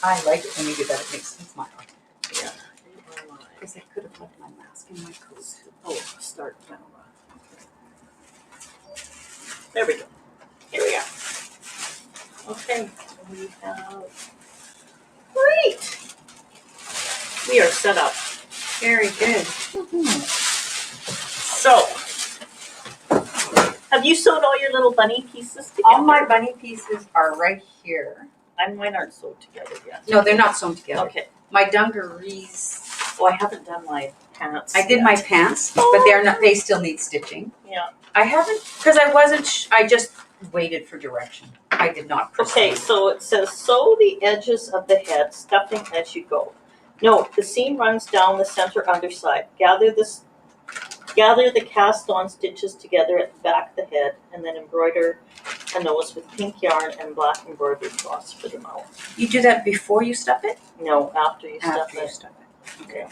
I like it when you do that. It makes me smile. Yeah. Because I could have left my mask in my coat. Oh, start camera. There we go. Here we are. Okay, so we have. Great! We are set up. Very good. So, have you sewed all your little bunny pieces together? All my bunny pieces are right here. Mine aren't sewed together yet. No, they're not sewn together. Okay. My dungarees. Oh, I haven't done my pants. I did my pants, but they're not. They still need stitching. Yeah. I haven't because I wasn't. I just waited for direction. I did not proceed. Okay, so it says sew the edges of the head, stuffing as you go. Note, the seam runs down the center underside. Gather the cast-on stitches together at the back of the head, and then embroider a nose with pink yarn and black embroidery cloths for the mouth. You do that before you stuff it? No, after you stuff After it. you stuff it. Okay.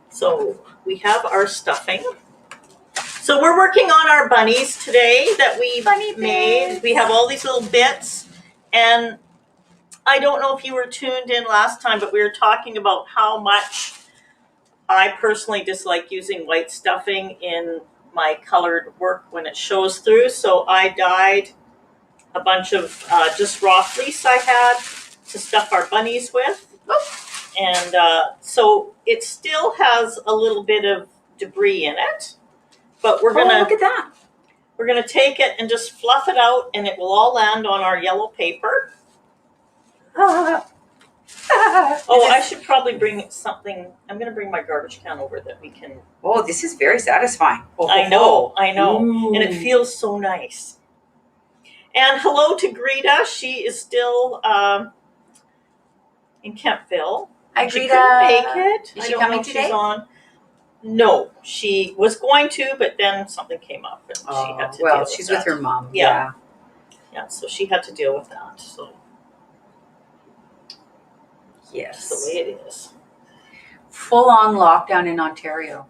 So we have our stuffing. So we're working on our bunnies today that we made. Bits. We have all these little bits, and I don't know if you were tuned in last time, but we were talking about how much I personally dislike using white stuffing in my colored work when it shows through. So I dyed a bunch of just raw fleece I had to stuff our bunnies with. And so it still has a little bit of debris in it, but we're gonna look at that. We're gonna take it and just fluff it out, and it will all land on our yellow paper. Oh, I should probably bring something. I'm gonna bring my garbage can over that we can. Oh, this is very satisfying. Oh, I know, Ooh. and it feels so nice. And hello to Greta. She is still in Kempville. Hi, She Greta. couldn't make it. Is I she don't coming know if today? she's on. No, she was going to, but then something came up, and she had to. Well, deal she's with with that. her mom. Yeah. Yeah, so she had to deal with that. So Yes. that's the way it is. Full on lockdown in Ontario.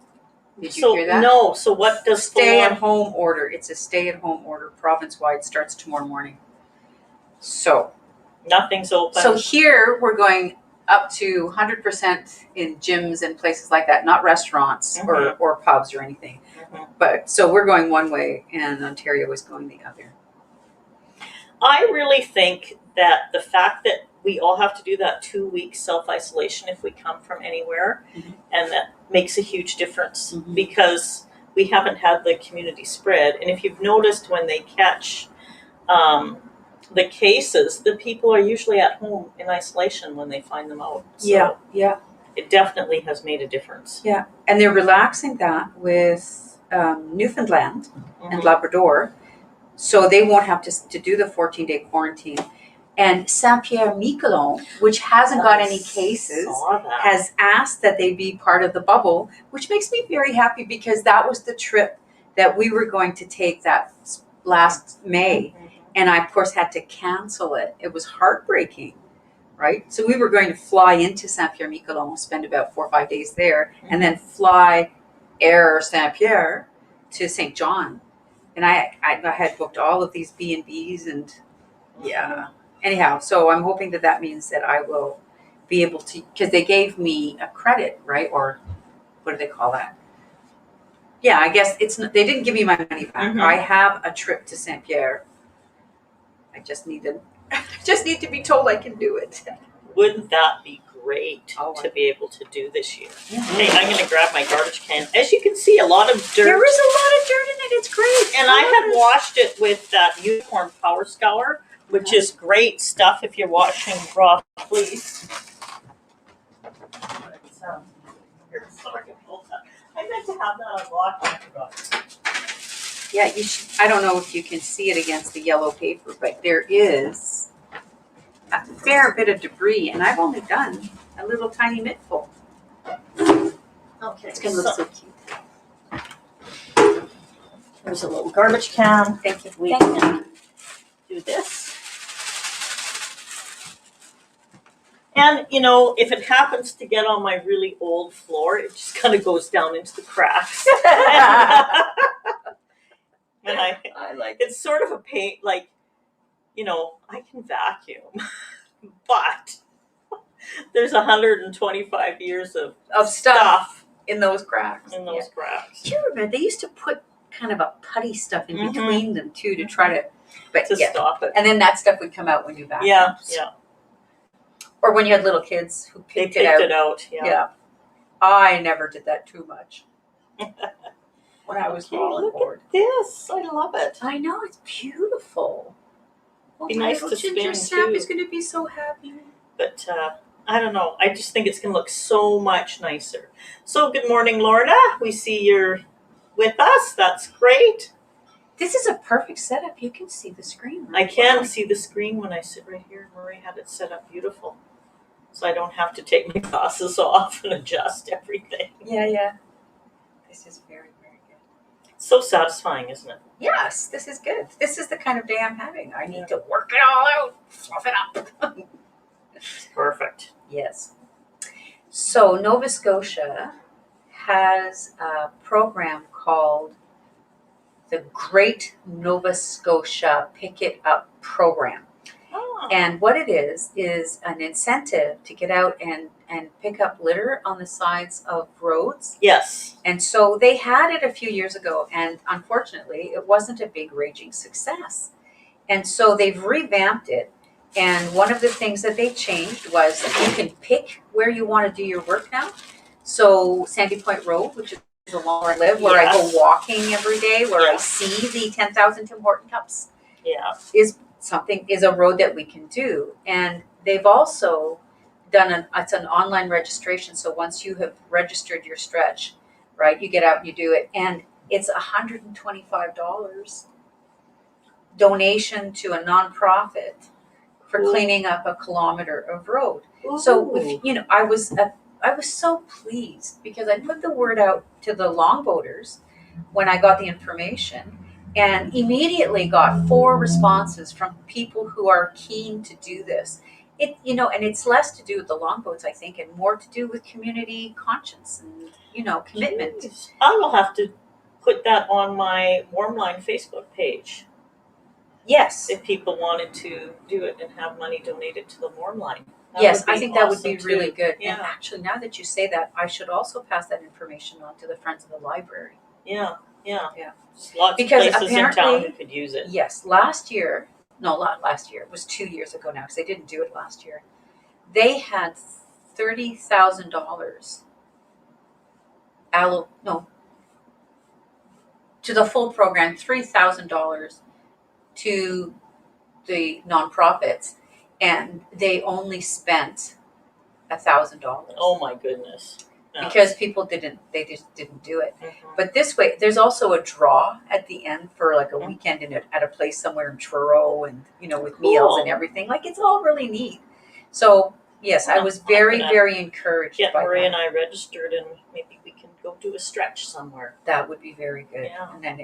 Did you hear that? No. So what does stay-at-home order? It's a stay-at-home order, province-wide. Starts tomorrow morning. So nothing's open? So here we're going up to 100% in gyms and places like that, not restaurants or pubs or anything. But so we're going one way, and Ontario is going the other. I really think that the fact that we all have to do that 2-week self-isolation if we come from anywhere, and that makes a huge difference because we haven't had the community spread. And if you've noticed, when they catch the cases, the people are usually at home in isolation when they find them out. So yeah. It definitely has made a difference. Yeah, and they're relaxing that with Newfoundland and Labrador, so they won't have to do the 14-day quarantine. And Saint-Pierre-Miquelon, which hasn't got any cases, has asked that they be part of the bubble, which makes me very happy because that was the trip that we were going to take that last May. And I, of course, had to cancel it. It was heartbreaking, right? So we were going to fly into Saint-Pierre-Miquelon, spend about 4 or 5 days there, and then fly Air Saint-Pierre to St. John. And I had booked all of these B&Bs and Anyhow, so I'm hoping that means that I will be able to, because they gave me a credit, right? Or what do they call that? Yeah, I guess they didn't give me my money back. I have a trip to Saint-Pierre. I just need to be told I can do it. Wouldn't that be great to be able to do this year? Hey, I'm going to grab my garbage can. As you can see, a lot of dirt. There is a lot of dirt in it. It's great. And I had washed it with that Unicorn Power Scour, which is great stuff if you're washing raw fleece. I meant to have that unlocked. I forgot. Yeah, I don't know if you can see it against the yellow paper, but there is a fair bit of debris, and I've only done a little tiny mittful. Okay, it's going to look so cute. There's a little garbage can. Thank you. We can do this. And, if it happens to get on my really old floor, it just kind of goes down into the cracks. And I like it's sort of a pain, I can vacuum. but there's 125 years of stuff in those cracks. in those cracks. Do you remember they used to put kind of a putty stuff in Mhm. between them too to try to, but To stop it. and then that stuff would come out when you vacuumed. Yeah. Or when you had little kids who They picked it out. it out. Yeah. I never did that too much. When I was Okay, small and look bored. at this. I love it. I know, it's beautiful. Oh, Be my nice little to ginger spin, snap too. is going to be so happy. But I don't know. I just think it's going to look so much nicer. So good morning, Lorna. We see you're with us. That's great. This is a perfect setup. You can see the screen. I can see the screen when I sit right here. Marie had it set up beautiful. So I don't have to take my glasses off and adjust everything. Yeah. This is very, very good. So satisfying, isn't it? Yes, this is good. This is the kind of day I'm having. I need to work it all out, fluff it up. Perfect. Yes. So Nova Scotia has a program called the Great Nova Scotia Pick It Up Program. Oh. And what it is an incentive to get out and pick up litter on the sides of roads. Yes. And so they had it a few years ago, and unfortunately, it wasn't a big raging success. And so they've revamped it. And one of the things that they changed was you can pick where you want to do your work now. So Sandy Point Road, which is along where I live, where I go walking every day, where I see the 10,000 Tim Horton cups, is a road that we can do. And they've also done it's an online registration. So once you have registered your stretch, right, you get out and you do it, and it's $125 donation to a nonprofit for cleaning up a kilometer of road. Ooh. So if, I was so pleased because I put the word out to the longboaters when I got the information, and immediately got 4 responses from people who are keen to do this. And it's less to do with the longboats, I think, and more to do with community conscience and commitment. Jeez. I will have to put that on my Warmline Facebook page. Yes. If people wanted to do it and have money donated to the Warmline. Yes, I think that would be really good. Yeah. And actually, now that you say that, I should also pass that information on to the Friends of the Library. Yeah. Lots because of places in town who could use it. Yes, not last year. It was 2 years ago now because they didn't do it last year. They had $30,000 to the full program, $3,000 to the nonprofits, and they only spent $1,000. Oh my goodness. Because people just didn't do it. Mm-hmm. But this way, there's also a draw at the end for like a weekend at a place somewhere in Truro, and with meals and everything. Like, it's all really neat. So yes, I was very, very encouraged. Get Marie and I registered, and maybe we can go do a stretch somewhere. That would be very good. Yeah. And then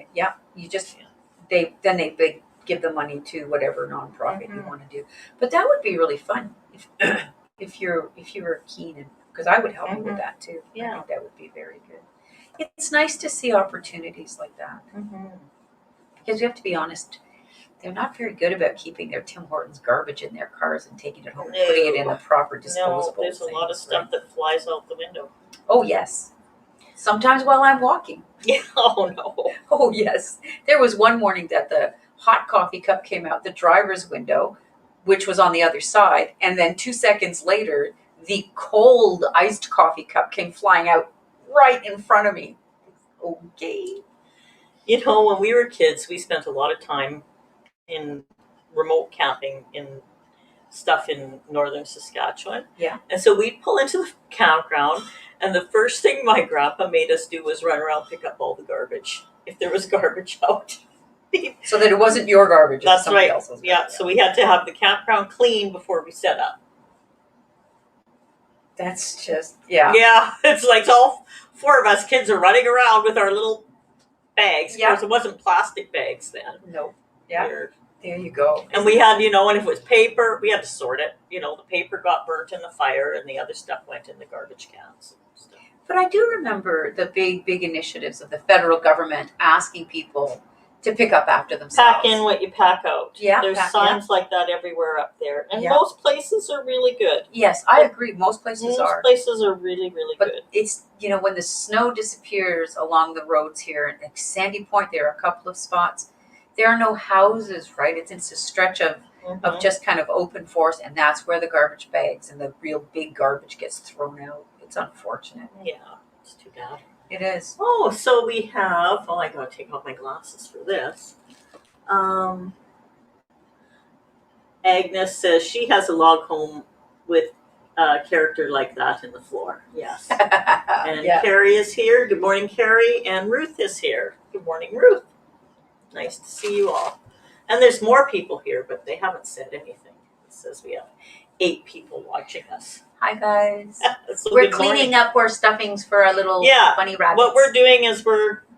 they give the money to whatever nonprofit you want to do. But that would be really fun if you were keen, and because I would help you with that too. Yeah. I think that would be very good. It's nice to see opportunities like that. Mm-hmm. Because you have to be honest, they're not very good about keeping their Tim Hortons garbage in their cars and taking it home and putting it in the proper disposable. No, there's a lot of stuff that flies out the window. Oh yes. Sometimes while I'm walking. Yeah. Oh no. Oh yes. There was one morning that the hot coffee cup came out the driver's window, which was on the other side, and then 2 seconds later, the cold iced coffee cup came flying out right in front of me. Okay. When we were kids, we spent a lot of time in remote camping in stuff in northern Saskatchewan. Yeah. And so we'd pull into the campground, and the first thing my grandpa made us do was run around and pick up all the garbage, if there was garbage out. So that it wasn't your garbage. That's right. Else's. Yeah, so we had to have the campground clean before we set up. That's just, yeah. Yeah, it's like all 4 of us kids are running around with our little bags. Yeah. Of course, it wasn't plastic bags then. No. Yeah. Weird. There you go. And we had, and if it was paper, we had to sort it. The paper got burnt in the fire, and the other stuff went in the garbage cans. But I do remember the big initiatives of the federal government asking people to pick up after themselves. Pack in what you pack out. Yeah, There's signs like that everywhere up there. And most places are really good. Yes, I agree. Most places are. Most places are really, really but good. It's, when the snow disappears along the roads here, like Sandy Point, there are a couple of spots. There are no houses, right? It's a stretch of just kind of open forest, and that's where the garbage bags and the real big garbage gets thrown out. It's unfortunate. Yeah, it's too bad. It is. Oh, so we have, I gotta take off my glasses for this. Agnes says she has a log home with a character like that in the floor. Yes. And Carrie is here. Good morning, Carrie. And Ruth is here. Good morning, Ruth. Nice to see you all. And there's more people here, but they haven't said anything. It says we have 8 people watching us. Hi, guys. So we're cleaning up our stuffings for our little bunny rabbits. What we're doing is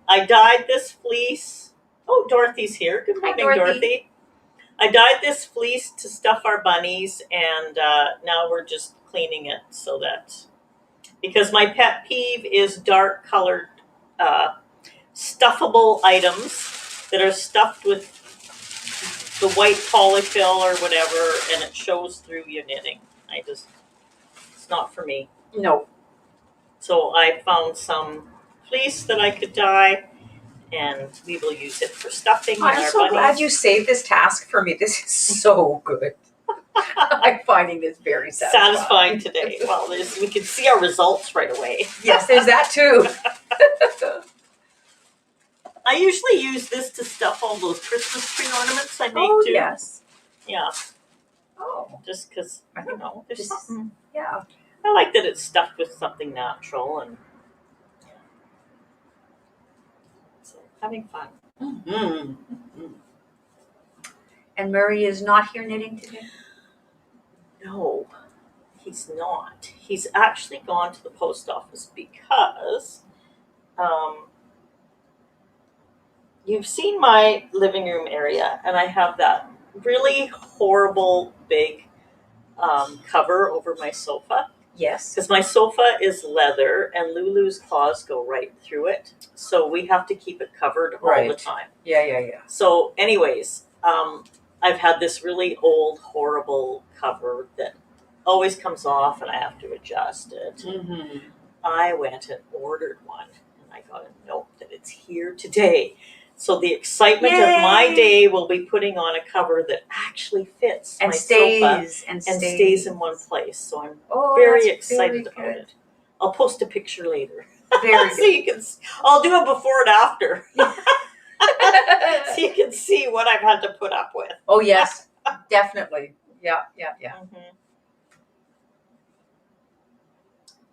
I dyed this fleece. Oh, Dorothy's here. Good morning, Hi, Dorothy. I dyed this fleece to stuff our bunnies, and now we're just cleaning it so that, because my pet peeve is dark colored stuffable items that are stuffed with the white polyfill or whatever, and it shows through your knitting. It's not for me. No. So I found some fleece that I could dye, and we will use it for stuffing. I'm so glad you saved this task for me. This is so good. I'm finding this very satisfying today. Well, we can see our results right away. Yes, there's that too. I usually use this to stuff all those Christmas tree ornaments I make too. Yes. Yeah. Oh. Just because, there's something. Yeah. I like that it's stuffed with something natural and so having fun. Mm-hmm. Mm-hmm. And Murray is not here knitting today? No, he's not. He's actually gone to the post office because you've seen my living room area, and I have that really horrible big cover over my sofa. Yes. Because my sofa is leather, and Lulu's claws go right through it. So we have to keep it covered all the time. Yeah. So anyways, I've had this really old, horrible cover that always comes off, and I have to adjust it. Mm-hmm. I went and ordered one, and I got a note that it's here today. So the excitement of my day will be putting on a cover that actually fits my sofa and stays in one place. So I'm very excited about it. I'll post a picture later. Very so you can. I'll do a before and after. So you can see what I've had to put up with. Oh yes, definitely. Yeah. Mm-hmm.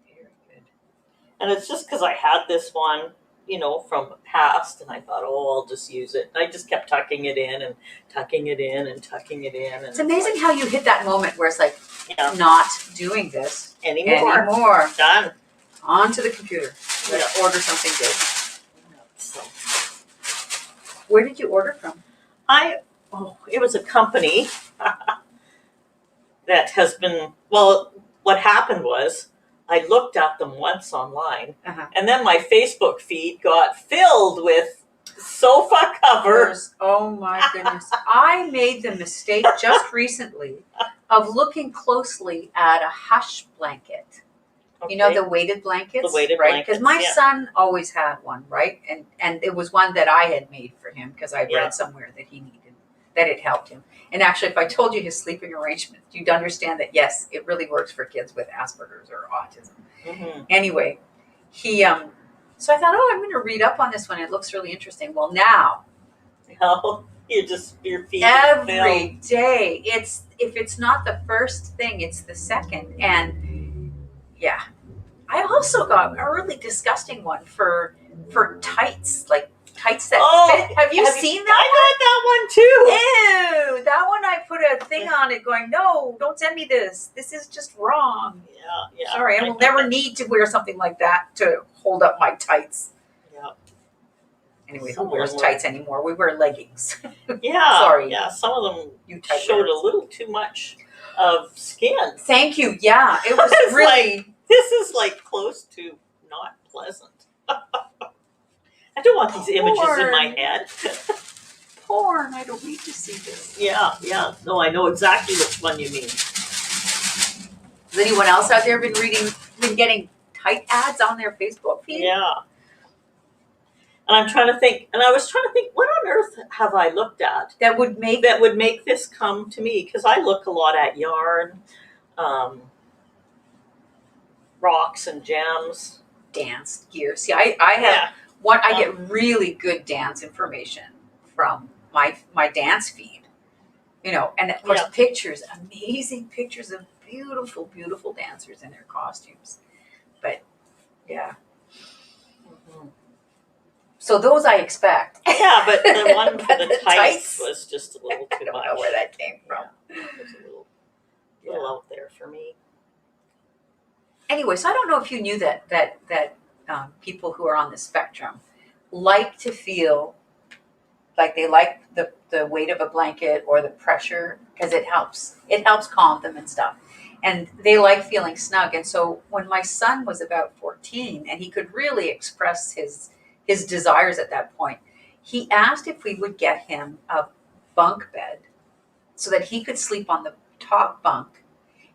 Very good. And it's just because I had this one, from past, and I thought, I'll just use it. And I just kept tucking it in and tucking it in and tucking it in. And it's amazing how you hit that moment where it's like, not doing this anymore. Done. Onto the computer. Let's order something good. So, where did you order from? It was a company that has been, what happened was, I looked at them once online, and then my Facebook feed got filled with sofa covers. Oh my goodness. I made the mistake just recently of looking closely at a hush blanket. Okay. You know, the weighted blankets? The weighted blankets. Because my yeah. son always had one, right? And it was one that I had made for him because I read somewhere that he needed, that it helped him. And actually, if I told you his sleeping arrangement, you'd understand that, yes, it really works for kids with Asperger's or autism. Mm-hmm. Anyway, he, so I thought, I'm going to read up on this one. It looks really interesting. Well, now. No, your feet every day. If it's not the first thing, it's the second. And yeah. I also got a really disgusting one for tights, like tights that fit. Have you seen that? I got that one too. Ew, that one I put a thing on it going, no, don't send me this. This is just wrong. Yeah. Sorry, I will never need to wear something like that to hold up my tights. Yeah. Anyway, who wears tights anymore? We wear leggings. Yeah. Sorry. Yeah, some of them showed a little too much of skin. Thank you. Yeah, it was really... This is like close to not pleasant. I don't want these images in my head. porn. I don't need to see this. Yeah. No, I know exactly which one you mean. Has anyone else out there been getting tight ads on their Facebook feed? Yeah. And I'm trying to think, and I was trying to think, what on earth have I looked at That would make this come to me? Because I look a lot at yarn, rocks and gems. dance gear. See, I have one. I get really good dance information from my dance feed. You know, and of course pictures, amazing pictures of beautiful, beautiful dancers in their costumes. But yeah. Mm-hmm. So those I expect. Yeah, but the one for the tights was just a little too much. I don't know where that came from. Yeah, it was a little out there for me. Anyway, so I don't know if you knew that people who are on the spectrum like to feel like they like the weight of a blanket or the pressure because it helps calm them and stuff, and they like feeling snug. And so when my son was about 14 and he could really express his desires at that point, he asked if we would get him a bunk bed so that he could sleep on the top bunk.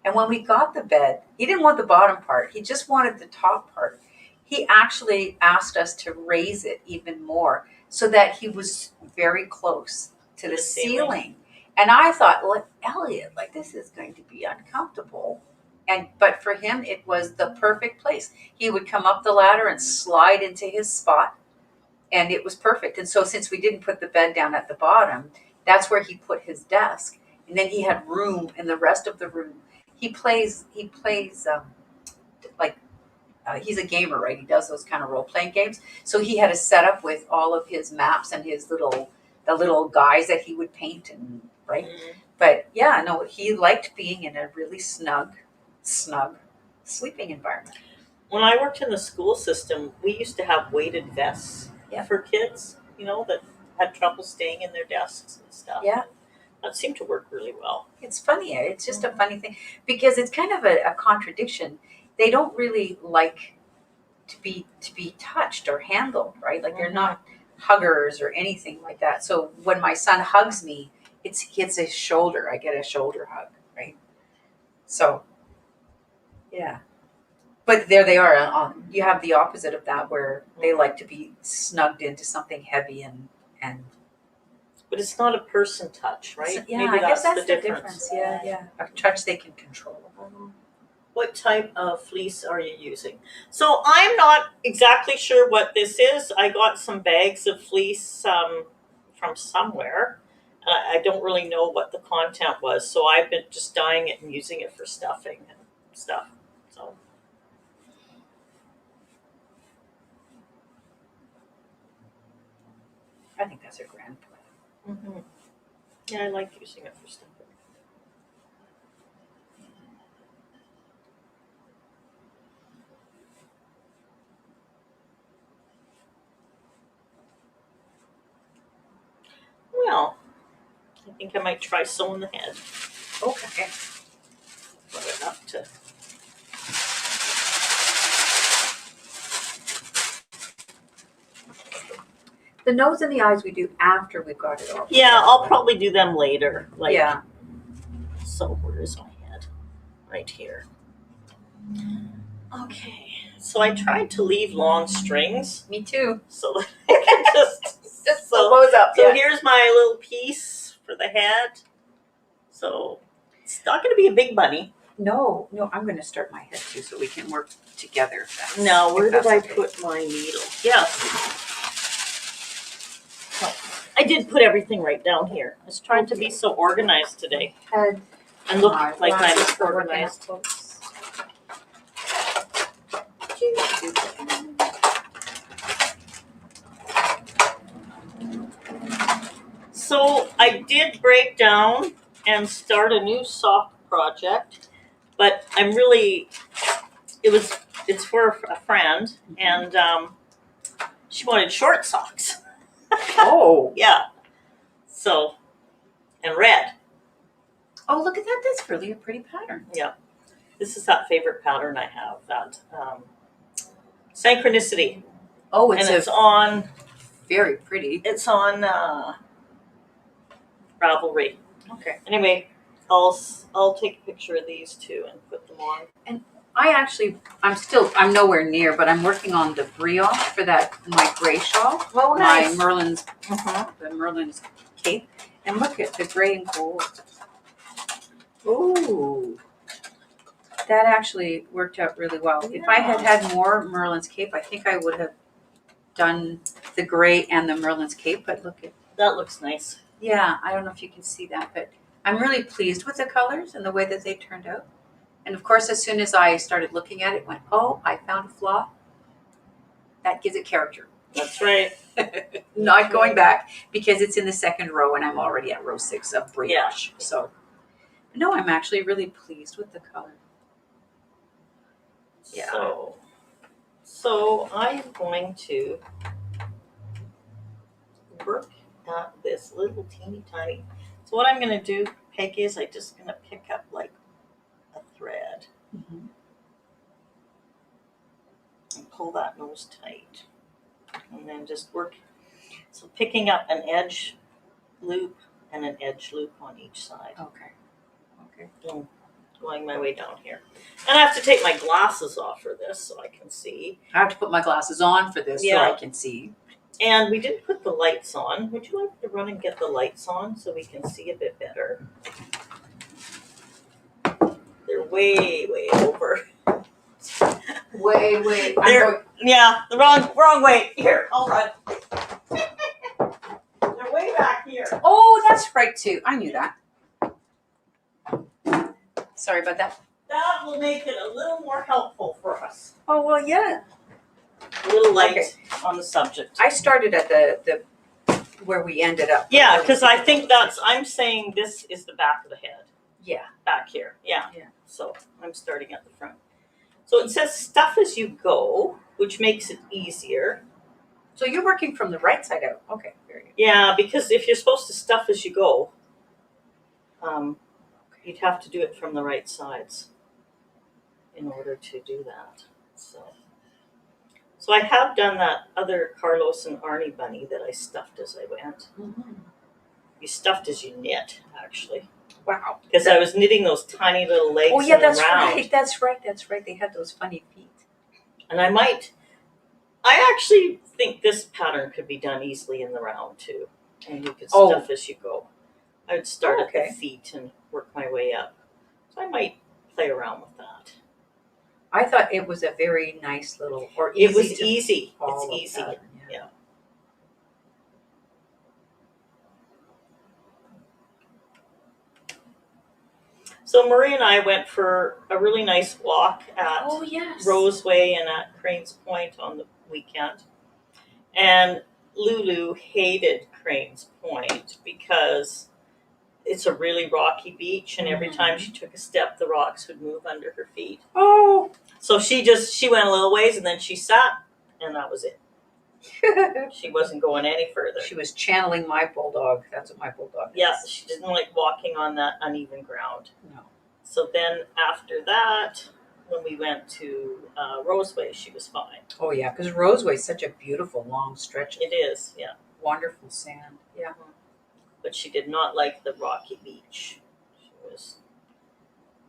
And when we got the bed, he didn't want the bottom part. He just wanted the top part. He actually asked us to raise it even more so that he was very close to the ceiling. And I thought, well, Elliot, like this is going to be uncomfortable. But for him, it was the perfect place. He would come up the ladder and slide into his spot, and it was perfect. And so since we didn't put the bed down at the bottom, that's where he put his desk. And then he had room in the rest of the room. He plays he's a gamer, right? He does those kind of role-playing games. So he had a setup with all of his maps and the little guys that he would paint and right. Mm-hmm. But yeah, no, he liked being in a really snug sleeping environment. When I worked in the school system, we used to have weighted vests for kids, that had trouble staying in their desks and stuff. Yeah. That seemed to work really well. It's funny. It's just a funny thing because it's kind of a contradiction. They don't really like to be touched or handled, right? Like they're not huggers or anything like that. So when my son hugs me, it's his shoulder. I get a shoulder hug, right? So, yeah. But there they are. You have the opposite of that where they like to be snugged into something heavy and. But it's not a person touch, right? Yeah, maybe I guess that's the difference. Yeah. A touch they can control. What type of fleece are you using? So I'm not exactly sure what this is. I got some bags of fleece from somewhere. I don't really know what the content was. So I've been just dyeing it and using it for stuffing and stuff. So. I think that's a grand plan. Mm-hmm. Yeah, I like using it for stuffing. Well, I think I might try sewing the head. Okay. Put it up to. The nose and the eyes we do after we've got it all. Yeah, I'll probably do them later. Yeah. So where is my head? Right here. Okay. So I tried to leave long strings. Me too. So that I can just sew those up. So here's my little piece for the head. So it's not going to be a big bunny. No, I'm going to start my head too so we can work together. Now, where did I put my needle? Yeah. I did put everything right down here. I was trying to be so organized today. Head. And look like I'm organized. So I did break down and start a new sock project, but it's for a friend, and she wanted short socks. Oh. Yeah. So, and red. Oh, look at that. That's really a pretty pattern. Yeah. This is that favorite pattern I have, that Synchronicity. Oh, it's on. Very pretty. It's on Ravelry. Okay. Anyway, I'll take a picture of these two and put them on. I'm nowhere near, but I'm working on the brioche for my gray shawl. Oh, nice. My Merlin's, Mm-hmm. the Merlin's cape. And look at the gray and gold. Ooh. That actually worked out really well. Yeah. If I had had more Merlin's cape, I think I would have done the gray and the Merlin's cape. But look at That looks nice. yeah. I don't know if you can see that, but I'm really pleased with the colors and the way that they turned out. And of course, as soon as I started looking at it, went, oh, I found a flaw. That gives it character. That's right. Not going back because it's in the second row and I'm already at row 6 of brioche. Yeah. So, no, I'm actually really pleased with the color. Yeah. So I'm going to work at this little teeny tiny. So what I'm going to do, Peggy, is I'm just going to pick up like a thread Mm-hmm. and pull that nose tight, and then just work. So picking up an edge loop and an edge loop on each side. Okay. And going my way down here. And I have to take my glasses off for this so I can see. I have to put my glasses on for this so Yeah. I can see. And we didn't put the lights on. Would you like to run and get the lights on so we can see a bit better? They're way, way over. Wait. Yeah, the wrong way. Here, I'll run. They're way back here. Oh, that's right too. I knew that. Sorry about that. That will make it a little more helpful for us. Oh, well, yeah. A little light Okay. on the subject. I started at the where we ended up. Yeah, because I think I'm saying this is the back of the head. Yeah. Back here. Yeah. Yeah. So I'm starting at the front. So it says stuff as you go, which makes it easier. So you're working from the right side out. Okay, very good. Yeah, because if you're supposed to stuff as you go, you'd have to do it from the right sides in order to do that. So I have done that other Carlos and Arnie bunny that I stuffed as I went. Mm-hmm. You stuffed as you knit, actually. Wow. Because I was knitting those tiny little legs. Oh, yeah, that's round. right. That's right. They had those funny feet. And I actually think this pattern could be done easily in the round too. And you could stuff as you go. I would start at the feet and work my way up. So I might play around with that. I thought it was a very nice little, or easy. It was easy. It's easy. Pattern, yeah. So Marie and I went for a really nice walk at Roseway and at Cranes Point on the weekend. And Lulu hated Cranes Point because it's a really rocky beach, and every time she took a step, the rocks would move under her feet. Oh. So she went a little ways, and then she sat, and that was it. She wasn't going any further. She was channeling my bulldog. That's what my bulldog is. Yeah, she didn't like walking on that uneven ground. No. So then after that, when we went to Roseway, she was fine. Oh, yeah, because Roseway is such a beautiful long stretch. It is, yeah. Wonderful sand, yeah. But she did not like the rocky beach. She was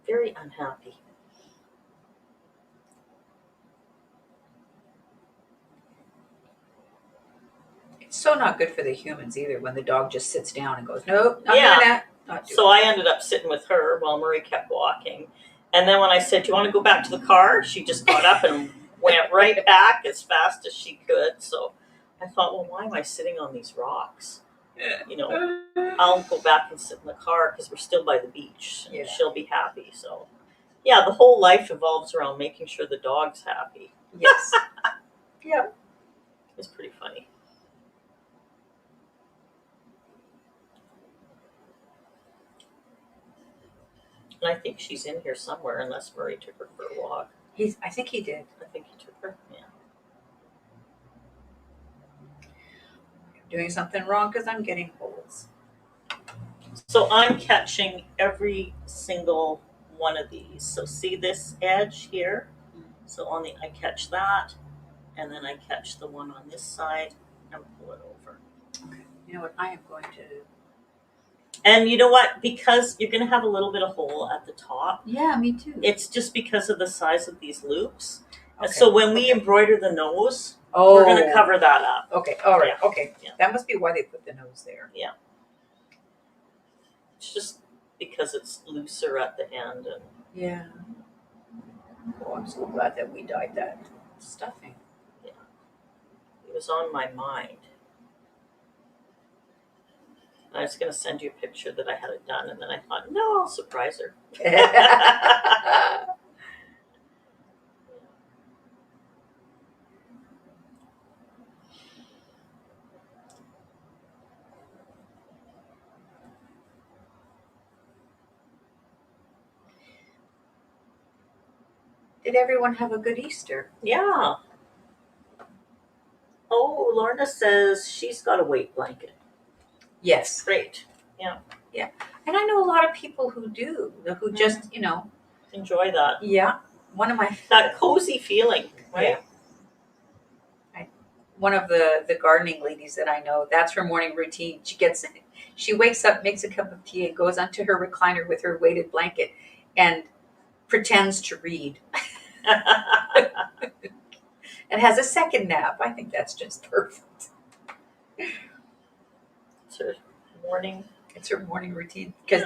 very unhappy. It's so not good for the humans either when the dog just sits down and goes, nope, not doing that. So I ended up sitting with her while Marie kept walking. And then when I said, do you want to go back to the car? She just got up and went right back as fast as she could. So I thought, well, why am I sitting on these rocks? You know, I'll go back and sit in the car because we're still by the beach. And she'll be happy. So, yeah, the whole life evolves around making sure the dog's happy. Yes. Yeah. It's pretty funny. And I think she's in here somewhere unless Murray took her for a walk. I think he did. I think he took her, yeah. I'm doing something wrong because I'm getting holes. So I'm catching every single one of these. So see this edge here? So I catch that, and then I catch the one on this side and pull it over. Okay. You know what? I am going to. And you know what? Because you're going to have a little bit of hole at the top. Yeah, me too. It's just because of the size of these loops. Okay. So when we embroider the nose, Oh, we're going to cover that up. Okay, all right, Yeah. okay. Yeah. That must be why they put the nose there. It's just because it's looser at the end. And Yeah. Oh, I'm so glad that we dyed that stuffing. it was on my mind. I was going to send you a picture that I had it done, and then I thought, no, I'll surprise her. Did everyone have a good Easter? Yeah. Oh, Lorna says she's got a weight blanket. Yes. Great. And I know a lot of people who do, who just, Enjoy that. yeah. One of my That cozy feeling, right? one of the gardening ladies that I know, that's her morning routine. She wakes up, makes a cup of tea, and goes onto her recliner with her weighted blanket and pretends to read and has a second nap. I think that's just perfect. It's her morning. It's her morning routine. Because,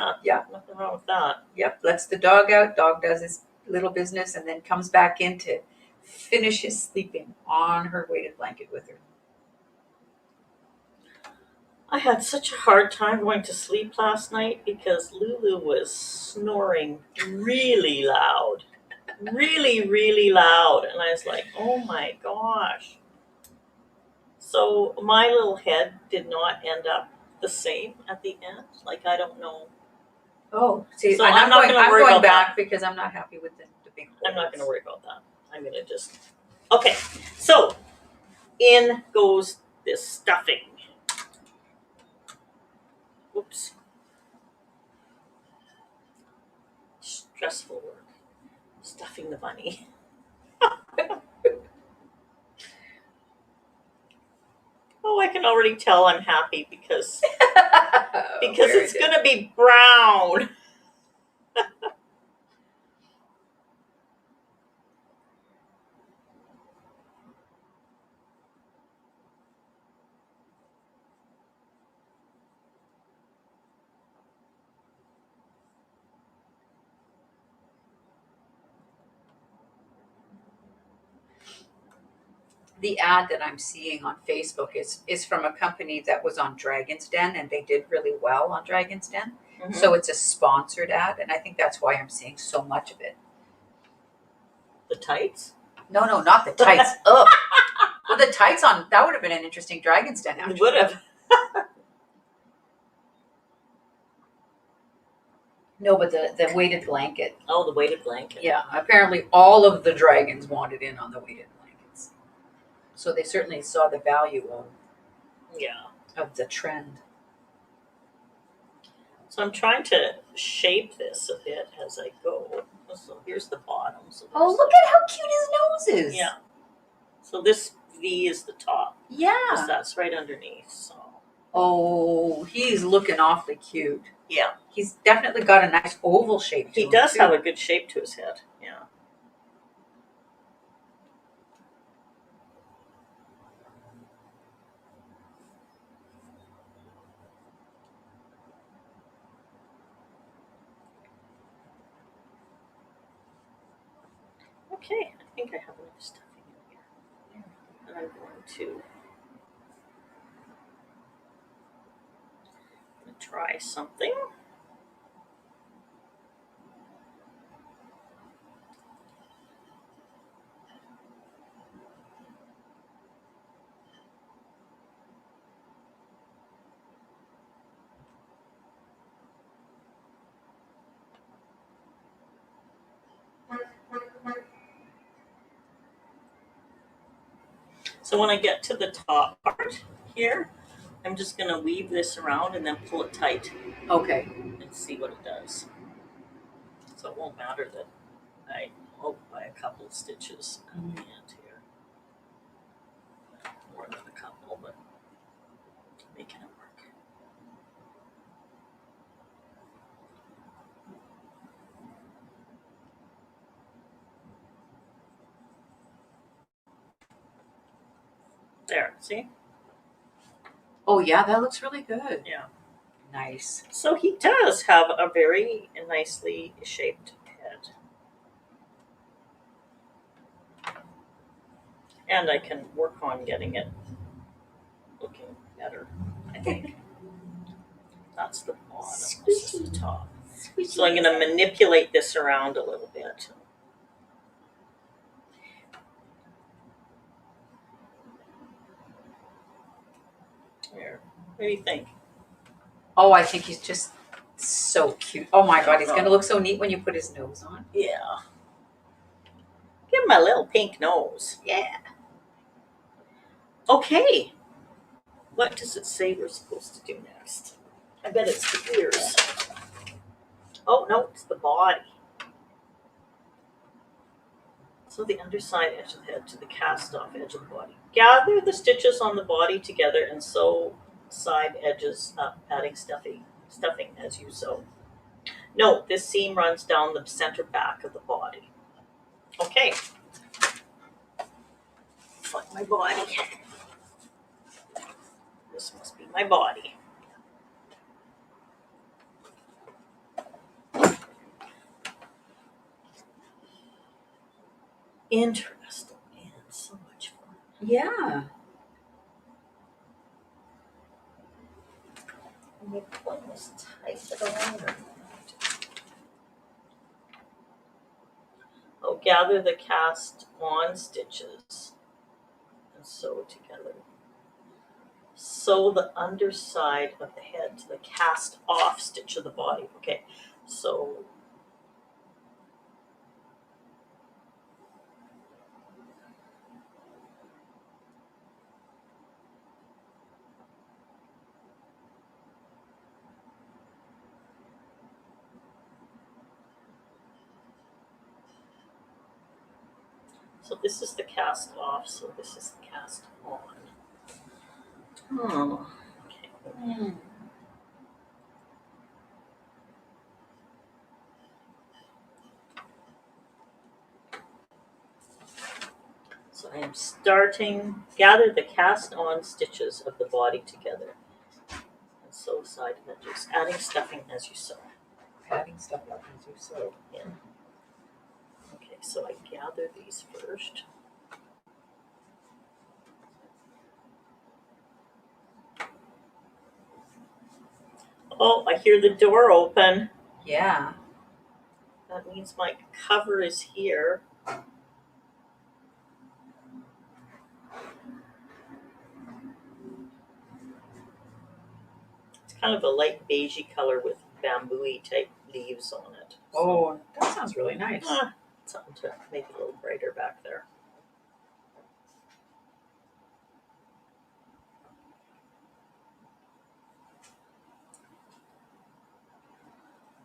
Nothing wrong with that. Yep, lets the dog out. Dog does his little business and then comes back in to finish his sleeping on her weighted blanket with her. I had such a hard time going to sleep last night because Lulu was snoring really loud. Really, really loud. And I was like, oh my gosh. So my little head did not end up the same at the end. Like, I don't know. Oh, see, So and I'm not gonna worry going about back because I'm not happy with the big holes. I'm not going to worry about that. I'm going to just. Okay, so in goes this stuffing. Oops. Stressful work. Stuffing the bunny. Oh, I can already tell I'm happy because it's going to be brown. The ad that I'm seeing on Facebook is from a company that was on Dragon's Den and they did really well on Dragon's Den. Mm-hmm. So it's a sponsored ad, and I think that's why I'm seeing so much of it. The tights? No, not the tights. Ugh. Well, the tights on, that would have been an interesting Dragon's Den, actually. It would have. No, but the weighted blanket. Oh, the weighted blanket. Yeah, apparently all of the dragons wanted in on the weighted blankets. So they certainly saw the value of the trend. So I'm trying to shape this a bit as I go. So here's the bottom. So Oh, look at how cute his nose is. Yeah. So this V is the top. Yeah. Because that's right underneath. So. Oh, he's looking awfully cute. Yeah. He's definitely got a nice oval shape to him. He does too. have a good shape to his head. Yeah. Okay, I think I have enough stuffing in here. And I'm going to try something. So when I get to the top part here, I'm just going to weave this around and then pull it tight. Okay. And see what it does. So it won't matter that I hope by a couple of stitches at the end here. More than a couple, but making it work. There, see? Oh yeah, that looks really good. Yeah. Nice. So he does have a very nicely shaped head. And I can work on getting it looking better, I think. That's the bottom. This is the top. So I'm going to manipulate this around a little bit. There. What do you think? Oh, I think he's just so cute. Oh my god, he's gonna look so neat when you put his nose on. Yeah. Give him a little pink nose. Yeah. Okay. What does it say we're supposed to do next? I bet it's the ears. Oh, no, it's the body. So the underside edge of the head to the cast off edge of the body. Gather the stitches on the body together and sew side edges up, adding stuffing as you sew. Note, this seam runs down the center back of the body. Okay. Find my body. This must be my body. Interesting, man. So much fun. Yeah. And you almost tight it around. Oh, gather the cast on stitches and sew together. Sew the underside of the head to the cast off stitch of the body. Okay, so this is the cast off, so this is the cast on. Oh, okay. So I am starting, gather the cast on stitches of the body together and sew side edges, adding stuffing as you sew. Adding stuff up as you sew. Yeah. Okay, so I gather these first. Oh, I hear the door open. Yeah. That means my cover is here. It's kind of a light beigey color with bamboo-y type leaves on it. Oh, that sounds really nice. Something to make it a little brighter back there.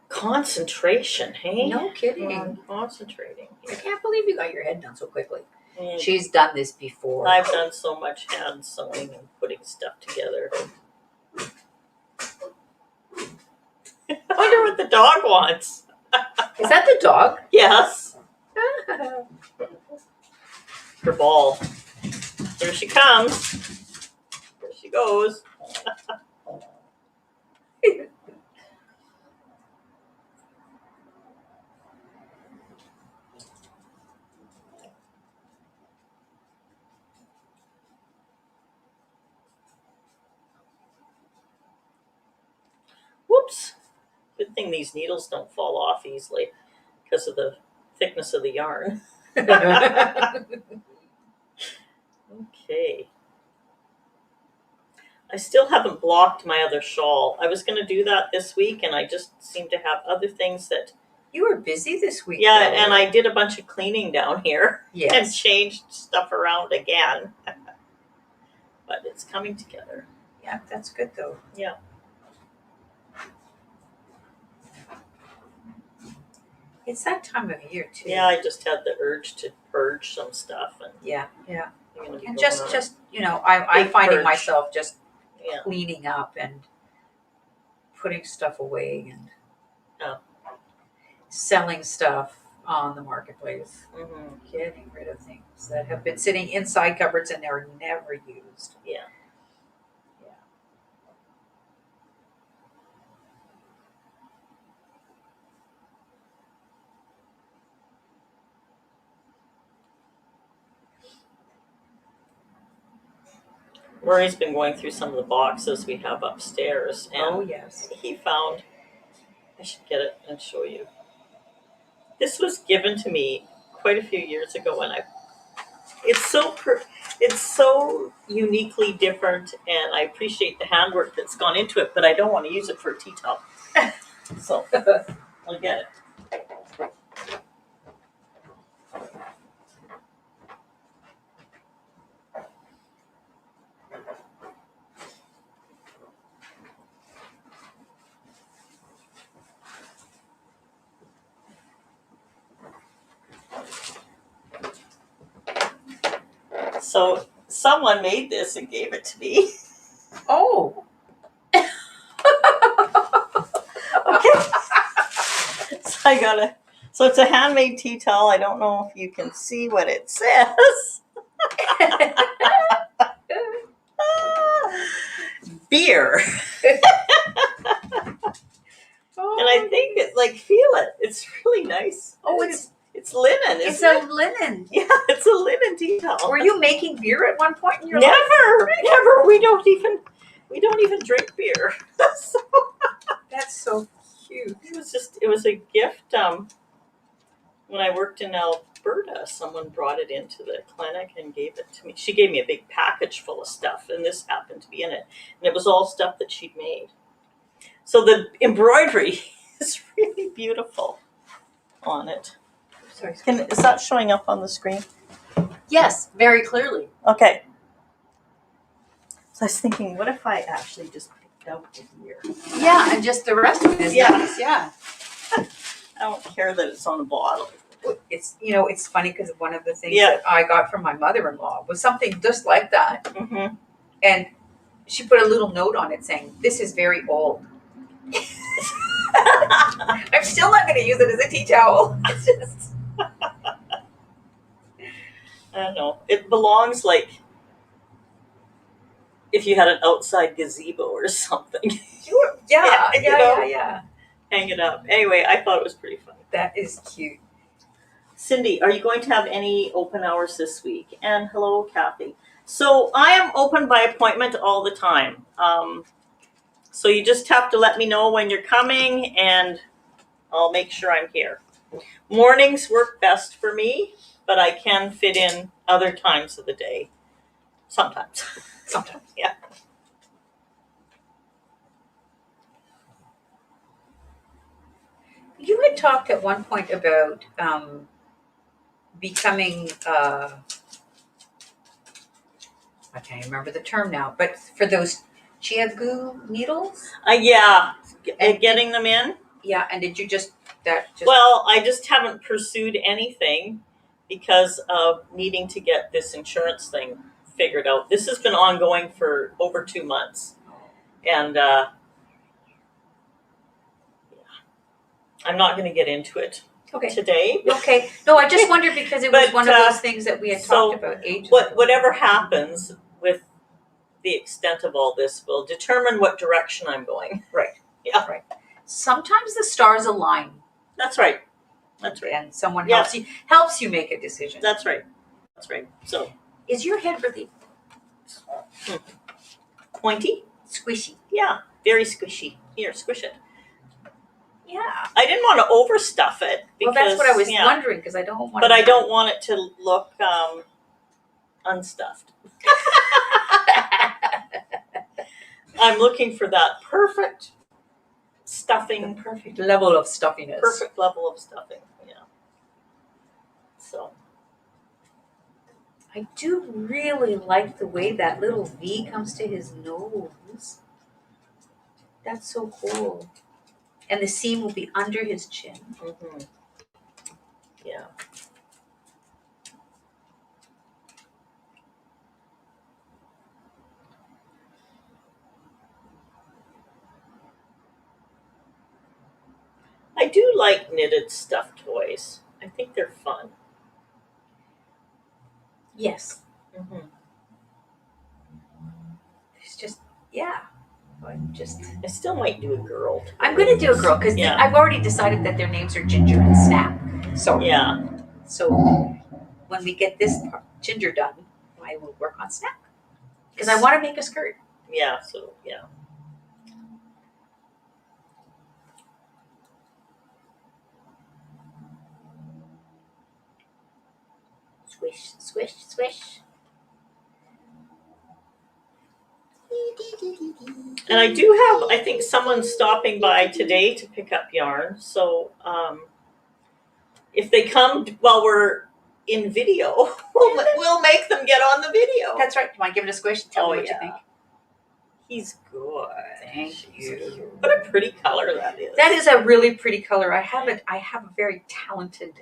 Concentration, hey? No kidding. I'm concentrating. I can't believe you got your head done so quickly. And She's done this before. I've done so much hand sewing and putting stuff together. I wonder what the dog wants. Is that the dog? Yes. Her ball. Here she comes. Here she goes. Whoops. Good thing these needles don't fall off easily because of the thickness of the yarn. Okay. I still haven't blocked my other shawl. I was going to do that this week, and I just seem to have other things that... You were busy this week. Yeah, though. and I did a bunch of cleaning down here and Yes. changed stuff around again. But it's coming together. Yeah, that's good though. Yeah. It's that time of year too. Yeah, I just had the urge to purge some stuff, and Yeah, yeah. I'm gonna be And going just on I'm big finding purge. myself just Yeah. cleaning up and putting stuff away and Oh. selling stuff. on the marketplace. Mm-hmm. Getting rid of things that have been sitting inside cupboards and they're never used. Yeah. Yeah. Murray's been going through some of the boxes we have upstairs, and Oh yes. he found. I should get it and show you. This was given to me quite a few years ago, and it's so uniquely different, and I appreciate the handwork that's gone into it, but I don't want to use it for a tea towel. So I'll get it. So someone made this and gave it to me. Oh. Okay. So I got a. So it's a handmade tea towel. I don't know if you can see what it says. Beer. Oh, And I think it, like, feel it. It's really nice. Oh, it's linen. it's Isn't a linen. Yeah, it's a linen tea towel. Were you making beer at one point in your life? Never. We don't even drink beer. So That's so cute. it was a gift. When I worked in Alberta, someone brought it into the clinic and gave it to me. She gave me a big package full of stuff, and this happened to be in it. And it was all stuff that she'd made. So the embroidery is really beautiful on it. Sorry. Is that showing up on the screen? Yes, very clearly. Okay. So I was thinking, what if I actually just picked out the beer? Yeah, and just the rest of it is nice. Yeah. I don't care that it's on a bottle. It's it's funny because one of the things that I got from my mother-in-law was something just like that, Mm-hmm. and she put a little note on it saying, "This is very old." I'm still not going to use it as a tea towel. It's just. I don't know. It belongs like if you had an outside gazebo or something. Sure. Yeah. Hang it up. Anyway, I thought it was pretty fun. That is cute. Cindy, are you going to have any open hours this week? And hello, Kathy. So I am open by appointment all the time. So you just have to let me know when you're coming, and I'll make sure I'm here. Mornings work best for me, but I can fit in other times of the day. Sometimes. Sometimes. Yeah. You had talked at one point about becoming. I can't remember the term now, but for those chiagu needles. Yeah. And getting them in. Yeah, and did you just Well, I just haven't pursued anything because of needing to get this insurance thing figured out. This has been ongoing for over 2 months. And I'm not going to get into it today. Okay. No, I just wondered because it was But, one of those things that we had so talked about ages. Whatever happens with the extent of all this will determine what direction I'm going. Right. Yeah. Right. Sometimes the stars align. That's right. That's right. And someone helps you make a decision. That's right. That's right. So, is your head really pointy? Squishy. Yeah, very squishy. Here, squish it. Yeah. I didn't want to overstuff it. Well, that's what I was wondering because I don't want. But I don't want it to look unstuffed. I'm looking for that perfect stuffing. The perfect level of stuffiness. Perfect level of stuffing. Yeah. So. I do really like the way that little V comes to his nose. That's so cool. And the seam will be under his chin. Mm-hmm. Yeah. I do like knitted stuffed toys. I I think they're fun. Yes. Mm-hmm. It's just, yeah. I still might do a girl. I'm going to do a girl because Yeah. I've already decided that their names are Ginger and Snap. So, So when we get this Ginger done, I will work on Snap because I want to make a skirt. Yeah. So yeah. Swish, swish, swish. And I do have, I think, someone stopping by today to pick up yarn. So if they come while we're in video, we'll make them get on the video. That's right. Do you want to give it a squish and tell me what you think? He's good. Thank you. What a pretty color that is. That is a really pretty color. I have a very talented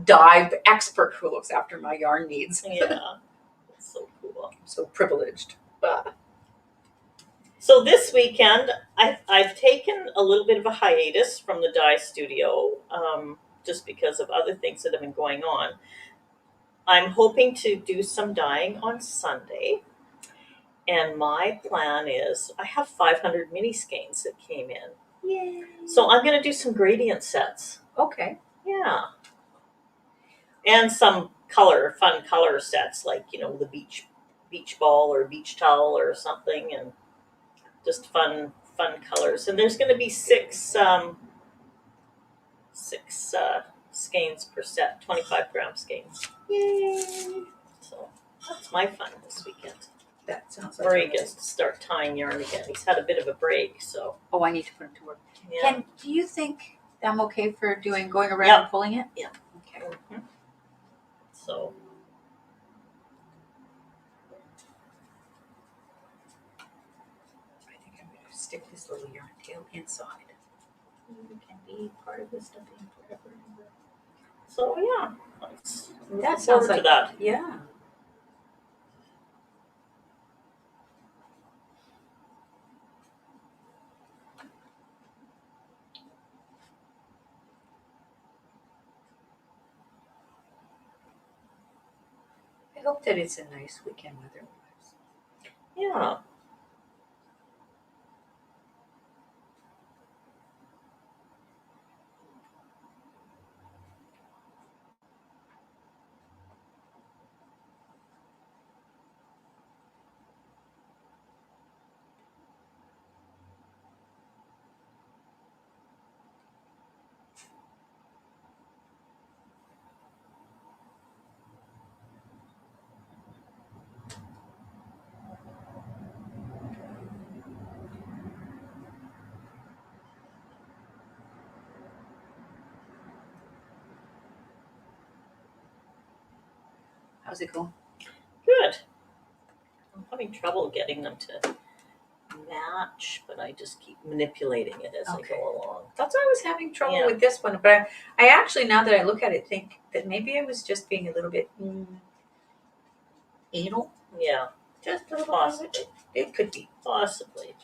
dye expert who looks after my yarn needs. Yeah. That's so cool. I'm so privileged. So this weekend, I've taken a little bit of a hiatus from the dye studio, just because of other things that have been going on. I'm hoping to do some dyeing on Sunday. And my plan is, I have 500 mini skeins that came in. Yay. So I'm going to do some gradient sets. Okay. Yeah. And some fun color sets, like, the beach ball or beach towel or something, and just fun colors. And there's going to be six skeins per set, 25-gram skeins. Yay. So that's my fun this weekend. That sounds like Murray gets to start tying yarn again. He's had a bit of a break, so. Oh, I need to put him to work. Yeah. Do you think I'm okay for going around and pulling it? Yeah. Okay. Mm-hmm. So. I think I'm going to stick this little yarn tail inside. It can be part of this stuffing forever. So yeah. That sounds like that. Yeah. I hope that it's a nice weekend weather. Yeah. How's it going? Good. I'm having trouble getting them to match, but I just keep manipulating it as I go along. That's why I was having trouble with this one, but I actually, now that I look at it, think that maybe I was just being a little bit anal. Yeah. Just a little Possibly. It could be. Possibly.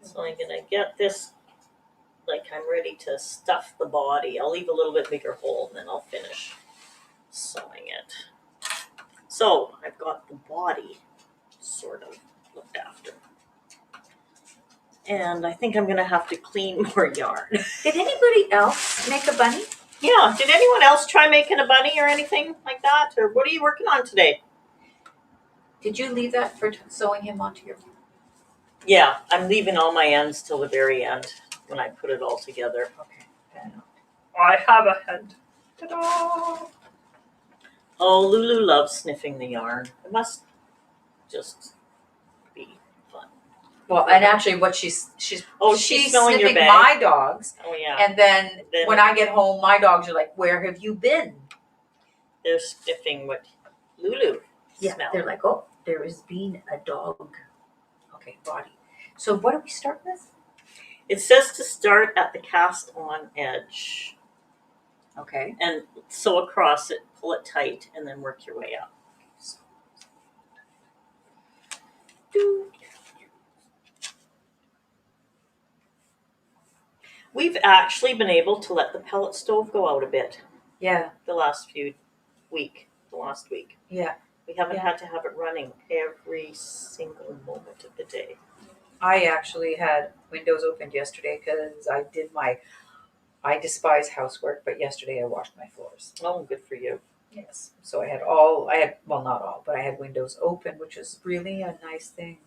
So I'm going to get this, like I'm ready to stuff the body. I'll leave a little bit bigger hole and then I'll finish sewing it. So I've got the body sort of looked after. And I think I'm going to have to clean more yarn. Did anybody else make a bunny? Yeah. Did anyone else try making a bunny or anything like that? Or what are you working on today? Did you leave that for sewing him onto your... Yeah, I'm leaving all my ends till the very end when I put it all together. Okay. I have a head. Ta-da! Oh, Lulu loves sniffing the yarn. It must just be fun. Well, and actually, what she's she's smelling your sniffing bag. my dogs. Oh yeah. And then when I get home, my dogs are like, "Where have you been?" They're sniffing what Lulu smells. They're like, "Oh, there has been a dog." Okay, body. So what do we start with? It says to start at the cast on edge. Okay. And sew across it, pull it tight, and then work your way up. We've actually been able to let the pellet stove go out a bit Yeah, the last week. yeah. We haven't Yeah. had to have it running every single moment of the day. I actually had windows opened yesterday because I despise housework, but yesterday I washed my floors. Oh, good for you. Yes. So well, not all, but I had windows open, which is really a nice thing.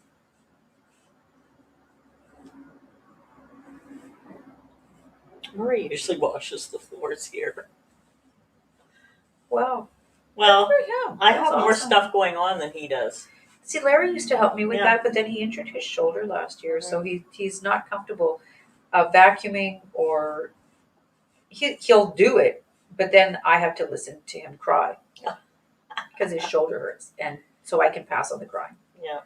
Marie usually washes the floors here. Wow. Well, Good for him. I That's have more awesome. stuff going on than he does. See, Larry used to help me with Yeah. that, but then he injured his shoulder last year, so he's not comfortable vacuuming or he'll do it, but then I have to listen to him cry because his shoulder hurts, and so I can pass on the crying. Yeah.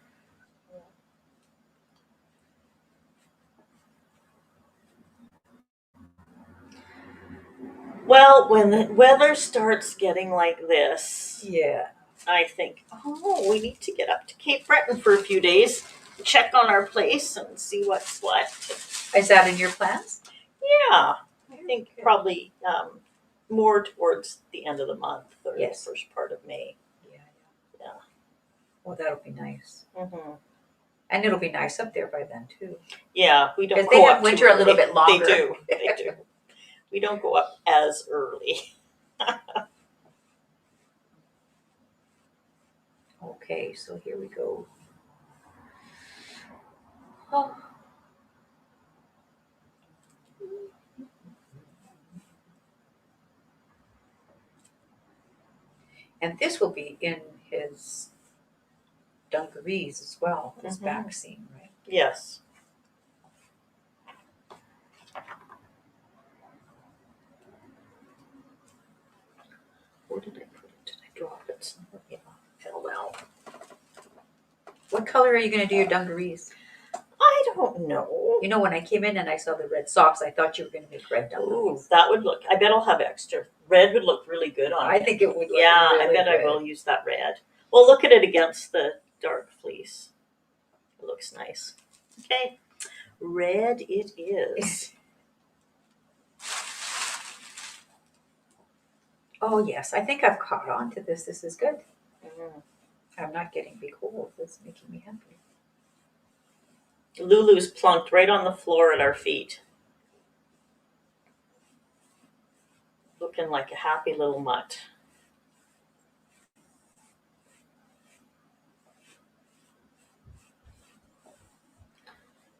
Well, when the weather starts getting like this, Yeah. I think, oh, we need to get up to Cape Breton for a few days, check on our place, and see what's what. Is that in your plans? Yeah, I think probably more towards the end of the month or Yes. the first part of May. Yeah. Yeah. Well, that'll be nice, Mm-hmm. and it'll be nice up there by then too. Yeah, we don't Because go they have up winter too a little early. bit longer. They do. They do. We don't go up as early. Okay, so here we go. Oh. And this will be in his dungarees as well, his back seam, right? Yes. Where did I put it? Did I drop it somewhere? Yeah, it fell down. What color are you going to do your dungarees? I don't know. You know, when I came in and I saw the red socks, I thought you were going to make red Ooh, dungarees. that would look. I bet I'll have extra. Red would look really good on I it. think it would look Yeah, really I bet good. I will use that red. Well, look at it against the dark fleece. It looks nice. Okay, red it is. Oh, yes, I think I've caught on to this. This is good. Mm. I'm not getting big holes. It's making me happy. Lulu's plunked right on the floor at our feet. Looking like a happy little mutt.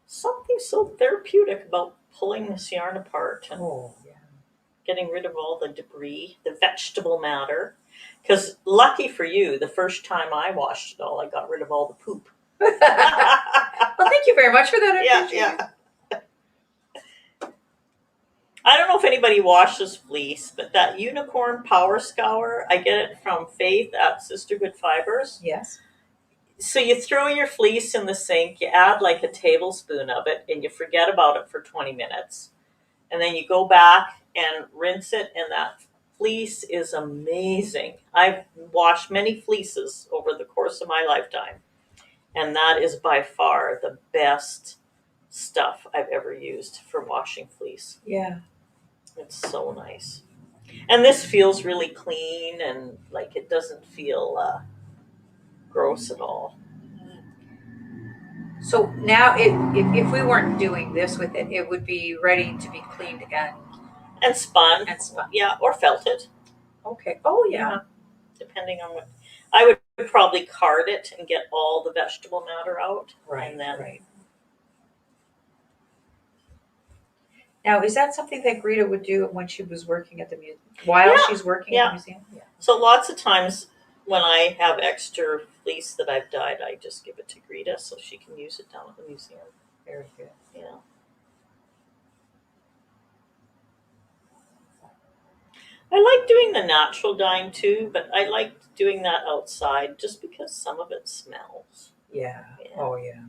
Something so therapeutic about pulling this yarn apart and getting rid of all the debris, the vegetable matter. Because lucky for you, the first time I washed it all, I got rid of all the poop. Well, thank you very much for that. I appreciate it. I don't know if anybody washes fleece, but that unicorn power scour, I get it from Faith at Sisterhood Fibers. Yes. So you throw your fleece in the sink, you add like a tablespoon of it, and you forget about it for 20 minutes. And then you go back and rinse it, and that fleece is amazing. I've washed many fleeces over the course of my lifetime, and that is by far the best stuff I've ever used for washing fleece. Yeah. It's so nice. And this feels really clean, and like it doesn't feel gross at all. So now, if we weren't doing this with it, it would be ready to be cleaned and spun. And spun. Yeah, or felted. Okay. Oh, yeah. Depending on what. I would probably card it and get all the vegetable matter out. Right. And then, right. Now, is that something that Greta would do when she was working at the museum? While she's working at the museum? Yeah. So lots of times when I have extra fleece that I've dyed, I just give it to Greta so she can use it down at the museum. Very good. Yeah. I like doing the natural dyeing too, but I like doing that outside just because some of it smells. Yeah. Oh, yeah.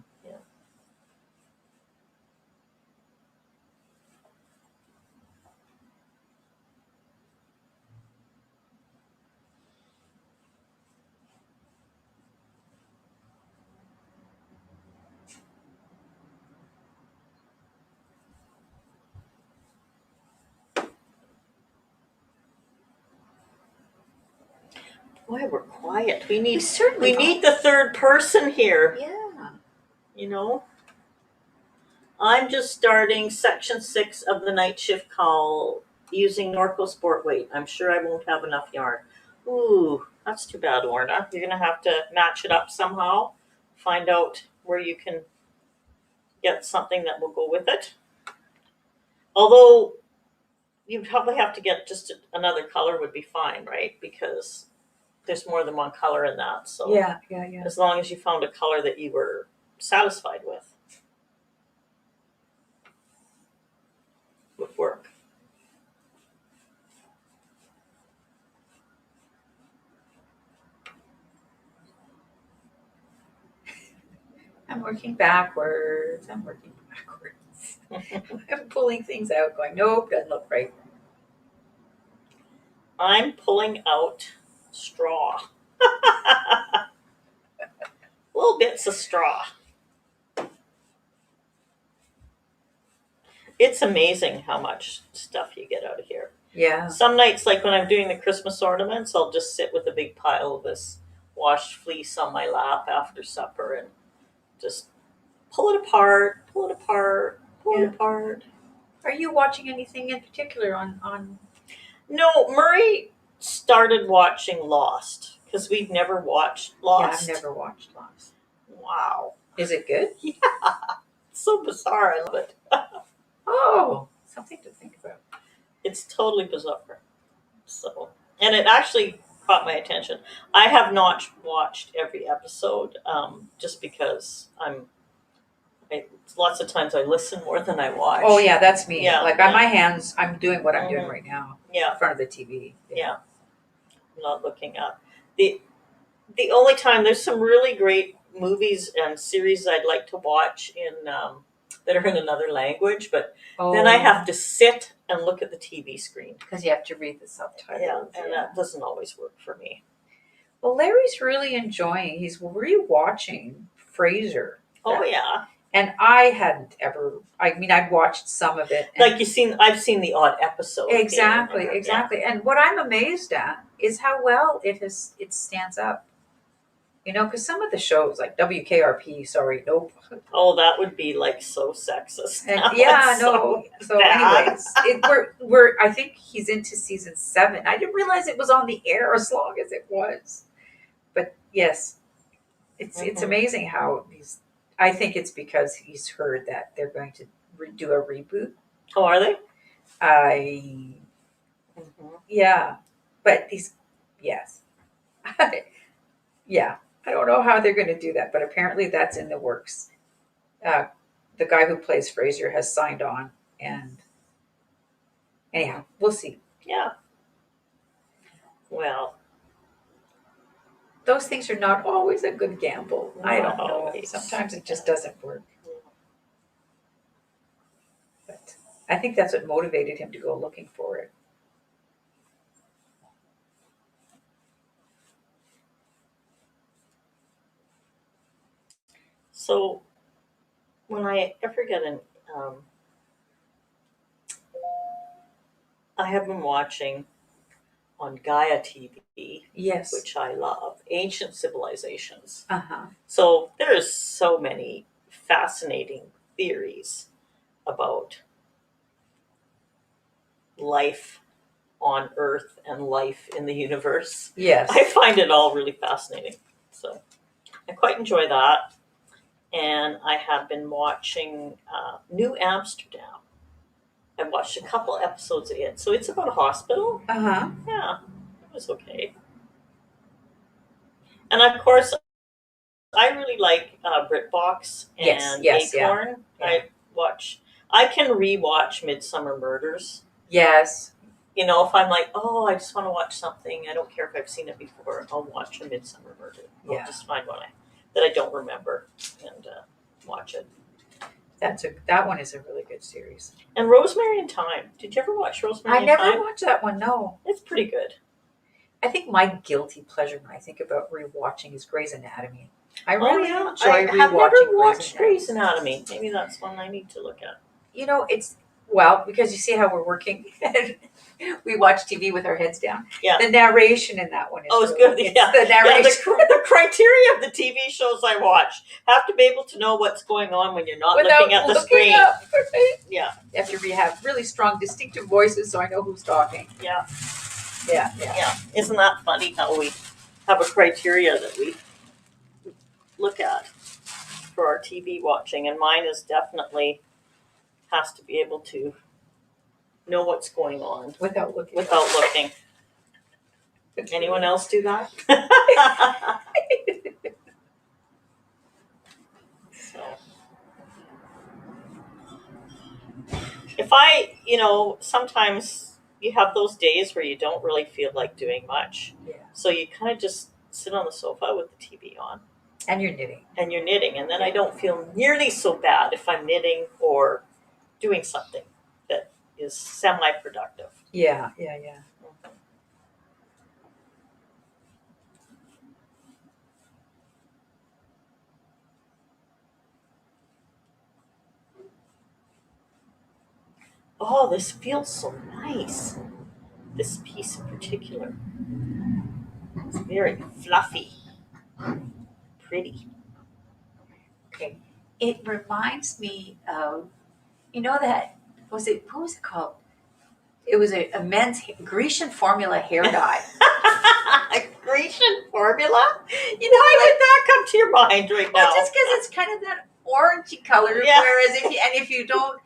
Boy, we're quiet. We We need certainly the third person here. Yeah. You know, I'm just starting section 6 of the night shift call using Norco Sport Weight. I'm sure I won't have enough yarn. Ooh, that's too bad, Lorna. You're gonna have to match it up somehow. Find out where you can get something that will go with it. Although you probably have to get just another color would be fine, right? Because there's more than one color in that. So Yeah. as long as you found a color that you were satisfied with, would work. I'm working backwards. I'm pulling things out, going, nope, doesn't look right. I'm pulling out straw. Little bits of straw. It's amazing how much stuff you get out of here. Yeah. Some nights, like when I'm doing the Christmas ornaments, I'll just sit with a big pile of this washed fleece on my lap after supper and just pull it apart, pull it apart, pull it apart. Are you watching anything in particular on? No, Murray started watching Lost because we've never watched Lost. Yeah, I've never watched Lost. Wow. Is it good? Yeah. It's so bizarre. I love it. Oh, something to think about. It's totally bizarre. So, and it actually caught my attention. I have not watched every episode, just because lots of times I listen more than I watch. Oh yeah, that's me. Yeah, Like on my hands, I'm doing what I'm doing right now. Yeah. In front of the TV. Yeah. I'm not looking up. The only time there's some really great movies and series I'd like to watch in that are in another language, but then I have to sit and look at the TV screen. Because you have to read the subtitles. Yeah, and that doesn't always work for me. Well, Larry's really enjoying. He's rewatching Frasier. Oh yeah. And I hadn't ever. I mean, I'd watched some of it. Like I've seen the odd episode. Exactly. And what I'm amazed at is how well it stands up. You know, because some of the shows like WKRP, sorry, nope. Oh, that would be like so sexist. And So anyways, we're. I think he's into season 7. I didn't realize it was on the air as long as it was. But yes, it's amazing how he's. I think it's because he's heard that they're going to do a reboot. Oh, are they? Yeah, but yes, yeah. I don't know how they're going to do that, but apparently that's in the works. The guy who plays Frasier has signed on, and anyhow, we'll see. Yeah. Well, those things are not always a good gamble. I don't know. Always. Sometimes it just doesn't work. But I think that's what motivated him to go looking for it. so when I ever get I have been watching on Gaia TV, Yes. which I love, Ancient Civilizations. Uh-huh. So there's so many fascinating theories about life on Earth and life in the universe. Yes. I find it all really fascinating. So I quite enjoy that. And I have been watching New Amsterdam. I watched a couple episodes of it. So it's about a hospital. Uh-huh. Yeah, it was okay. And of course, I really like BritBox and Acorn. Yeah. I can rewatch Midsummer Murders. Yes. You know, if I'm like, oh, I just want to watch something, I don't care if I've seen it before, I'll watch a Midsummer Murder. I'll just find one that I don't remember and watch it. That one is a really good series. And Rosemary and Thyme. Did you ever watch Rosemary and Thyme? I never watched that one, no. It's pretty good. I think my guilty pleasure when I think about rewatching is Grey's Anatomy. I really enjoy rewatching I have never watched Grey's Anatomy. Maybe that's one I need to look at. You know, Well, because you see how we're working. We watch TV with our heads down. Yeah. The narration in that one is It's really, good. it's Yeah. the narration. The criteria of the TV shows I watch have to be able to know what's going on when you're not Without looking at the looking screen. up, right? Yeah. You have to have really strong, distinctive voices so I know who's talking. Yeah. Yeah. Isn't that funny how we have a criteria that we look at for our TV watching? And mine is definitely has to be able to know what's going on Without looking. looking. Anyone else do that? So, if sometimes you have those days where you don't really feel like doing much. Yeah. So you kind of just sit on the sofa with the TV on. And you're knitting. And then I don't feel nearly so bad if I'm knitting or doing something that is semi-productive. Yeah. Oh, this feels so nice. This piece in particular. It's very fluffy. Pretty. Okay. It reminds me of, that, what was it called? It was a men's Grecian formula hair dye. Grecian formula? Why would that come to your mind right now? Well, just because it's kind of that orangey color. Yeah. Whereas if you don't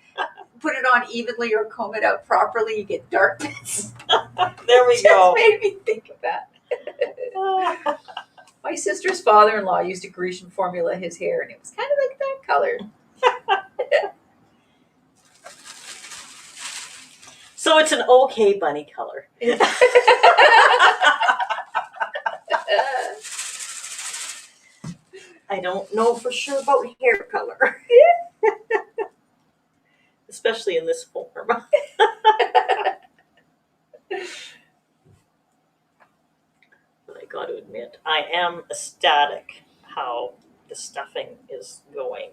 put it on evenly or comb it out properly, you get darkness. There we go. Just made me think of that. My sister's father-in-law used to Grecian formula his hair, and it was kind of like that color. So it's an okay bunny color. I don't know for sure about hair color. Especially in this form. But I got to admit, I am ecstatic how the stuffing is going.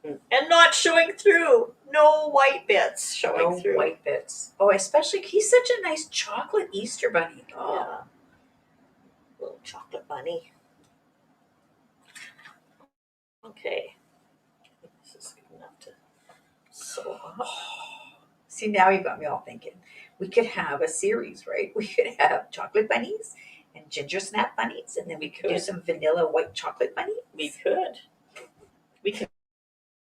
And not showing through. No white bits showing through. No white bits. Oh, especially, he's such a nice chocolate Easter bunny. Oh. Yeah. Little chocolate bunny. Okay. This is good enough to sew up. See, now you've got me all thinking. We could have a series, right? We could have chocolate bunnies and ginger snap bunnies, and then we could do some vanilla white chocolate bunnies. We could. We could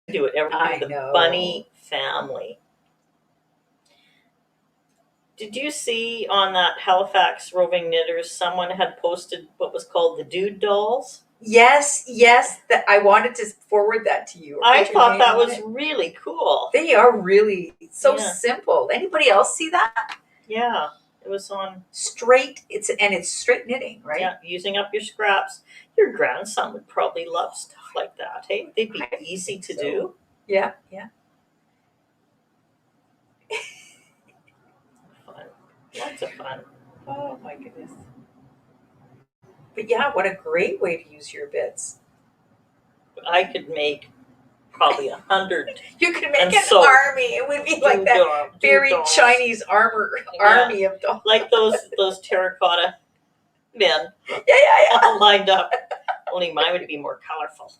do it everything with the bunny family. Did you see on that Halifax Roving Knitters, someone had posted what was called the Dude Dolls? Yes. That I wanted to forward that to you. I thought that was really cool. They are really so simple. Anybody else see that? Yeah, it was on straight. It's straight knitting, right? Yeah, using up your scraps. Your grandson would probably love stuff like that. Hey, they'd be easy to do. Yeah. Fun, lots of fun. Oh my goodness. But yeah, what a great way to use your bits. I could make probably 100. You could make an army. It would be like that very Chinese army of dolls. Like those terracotta men. Yeah. All lined up. Only mine would be more colorful.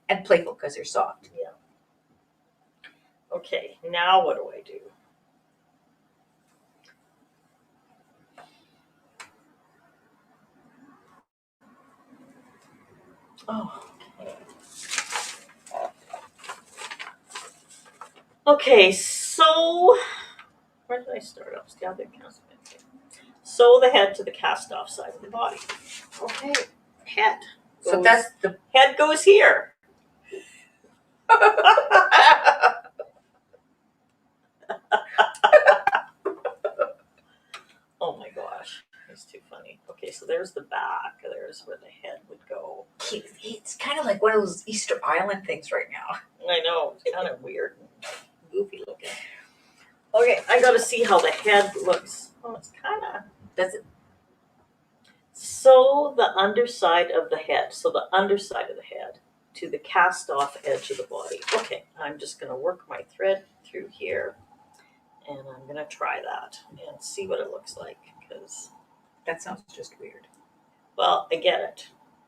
And playful because they're soft. Yeah. Okay, now what do I do? Oh, okay, so where did I start? I was gathering cast. Sew the head to the cast off side of the body. Okay, head. So that's the head goes here. Oh my gosh, it's too funny. Okay, so there's the back. There's where the head would go. It's kind of like one of those Easter Island things right now. I know, it's kind of weird and goofy looking. Okay, I gotta see how the head looks. Oh, it's kind of. Does it? Sew the underside of the head. So the underside of the head. to the cast off edge of the body. Okay, I'm just going to work my thread through here, and I'm going to try that and see what it looks like, because That sounds just weird. well, I get it.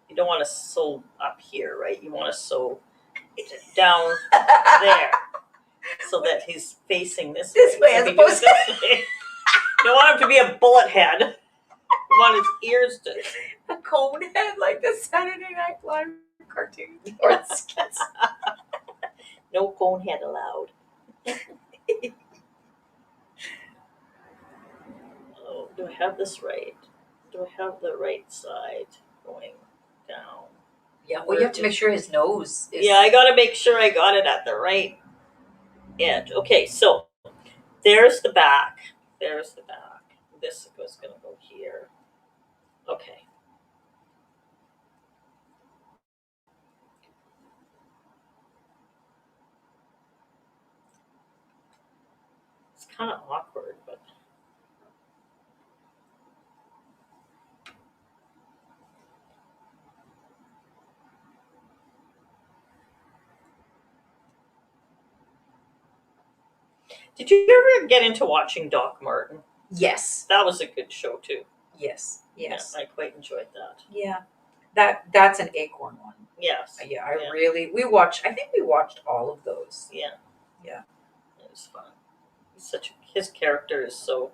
You don't want to sew up here, right? You want to sew down there so that he's facing this way as So if you do it opposed to this way, you don't want him to be a bullet head. You want his ears to a cone head like the Saturday Night Live cartoon or the skits. no cone head allowed. Oh, do I have this right? Do I have the right side going down? Yeah, well, you have to make sure his nose is. Yeah, I got to make sure I got it at the right edge. Okay, so there's the back. There's the back. This is going to go here. Okay. It's kind of awkward, but did you ever get into watching Doc Martin? Yes. That was a good show too. Yes. Yes. Yeah, I quite enjoyed that. Yeah. That's an Acorn one. Yes. Yeah, we watched. I think we watched all of those. Yeah. Yeah. It was fun. His character is so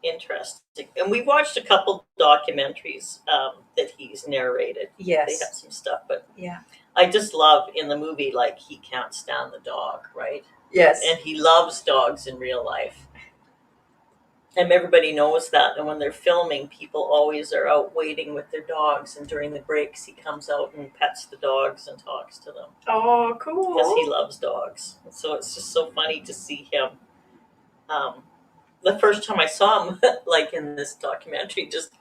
interesting, and we watched a couple documentaries that he's narrated. Yes. They have some stuff, but yeah, I just love in the movie, like, he can't stand the dog, right? yes, And he loves dogs in real life. And everybody knows that. And when they're filming, people always are out waiting with their dogs. And during the breaks, he comes out and pets the dogs and talks to them. Oh, cool. Because he loves dogs. So it's just so funny to see him. The first time I saw him, like in this documentary, just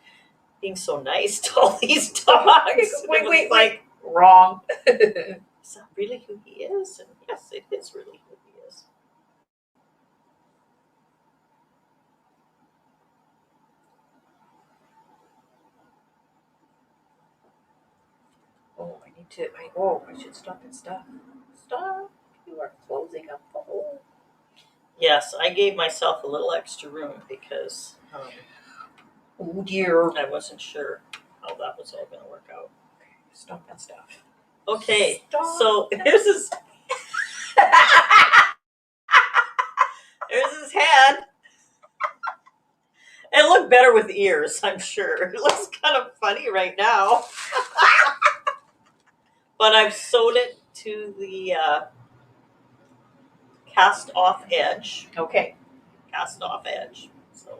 being so nice to all these dogs. Wait. Wrong. Is that really who he is? And yes, it is really who he is. Oh, I should stop and stuff. Stop. You are closing up the hole. Yes, I gave myself a little extra room because Oh, dear. I wasn't sure how that was all going to work out. Stop and stuff. Okay, Stop. so here's his head. It looked better with ears, I'm sure. It looks kind of funny right now. But I've sewed it to the cast off edge. Okay. Cast off edge. So,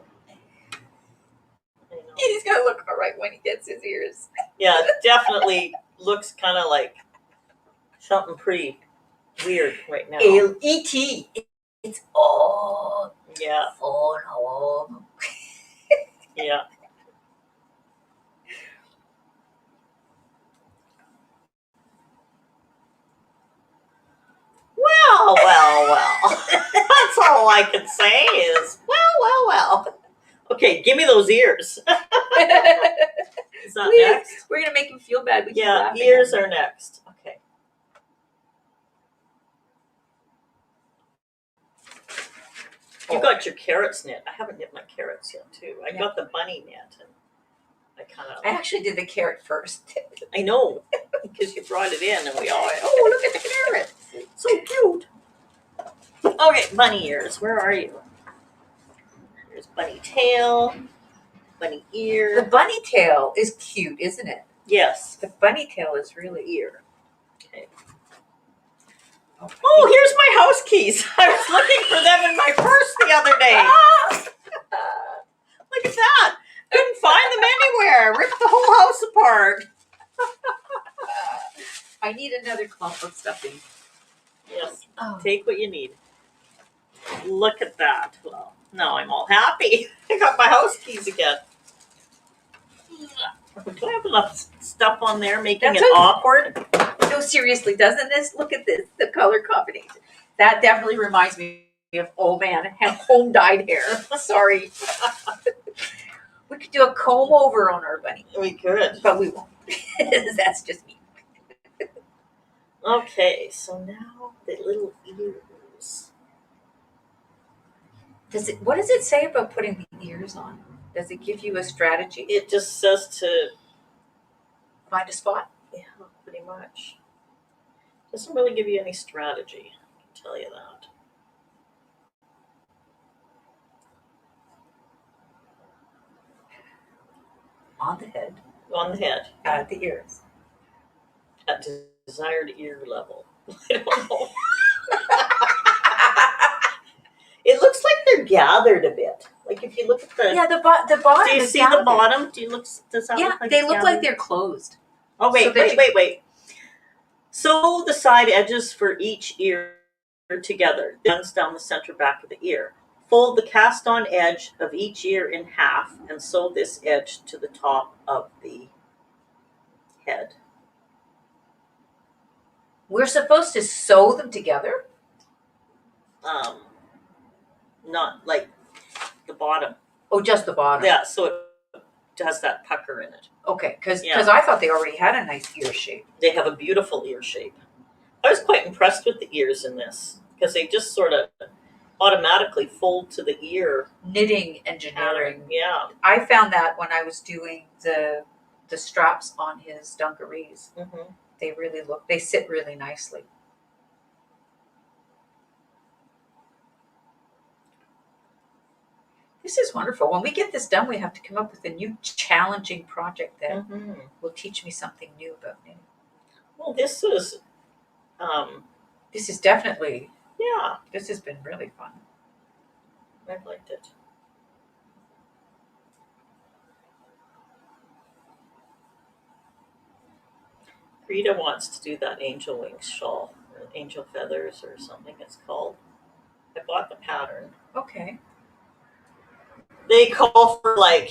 He's going to look all right when he gets his ears. yeah, it definitely looks kind of like something pretty weird right now. E.T. It's all Yeah. for home. Yeah. Well. That's all I can say is, well. Okay, give me those ears. Is that next? We're going to make him feel bad. Yeah, ears are next. Okay. You got your carrots knit. I haven't knit my carrots yet, too. I got the bunny knit, and I actually did the carrot first. I know, because you brought it in, and we all went, oh, look at the carrot. So cute. Okay, bunny ears. Where are you? There's bunny tail, bunny ear. The bunny tail is cute, isn't it? Yes. The bunny tail is really ear. Okay. Oh, here's my house keys. I was looking for them in my purse the other day. Look at that. Couldn't find them anywhere. Ripped the whole house apart. I need another clump of stuffing. Yes. Oh. Take what you need. Look at that. Well, now I'm all happy. I got my house keys again. Do I have enough stuff on there making it awkward? No, seriously, doesn't this? Look at this, the color combination. That definitely reminds me of old man home dyed hair. Sorry. We could do a comb over on our bunny. We could. But we won't. That's just me. Okay, so now the little ears. What does it say about putting the ears on? Does it give you a strategy? It just says to Find a spot? yeah, pretty much. Doesn't really give you any strategy, I can tell you that. On the head. On the head. At the ears. At desired ear level. I don't know. It looks like they're gathered a bit. Like if you look at the Yeah, the bottom. do you is see gathered. the bottom? Does that Yeah, look like they it's look gathered? like they're closed. Oh wait, So wait. Sew the side edges for each ear together. Then runs down the center back of the ear. Fold the cast-on edge of each ear in half and sew this edge to the top of the head. We're supposed to sew them together? Not like the bottom. Oh, just the bottom. Yeah, so it has that pucker in it. Okay, because Yeah. I thought they already had a nice ear shape. They have a beautiful ear shape. I was quite impressed with the ears in this because they just sort of automatically fold to the ear Knitting engineering. pattern. Yeah. I found that when I was doing the straps on his dungarees. Mm-hmm. They sit really nicely. This is wonderful. When we get this done, we have to come up with a new challenging project that Mm-hmm. will teach me something new about knitting. Well, this is, This is definitely, yeah, this has been really fun. I've liked it. Rita wants to do that angel wings shawl, or angel feathers, or something it's called. I bought the pattern. Okay. They call for like,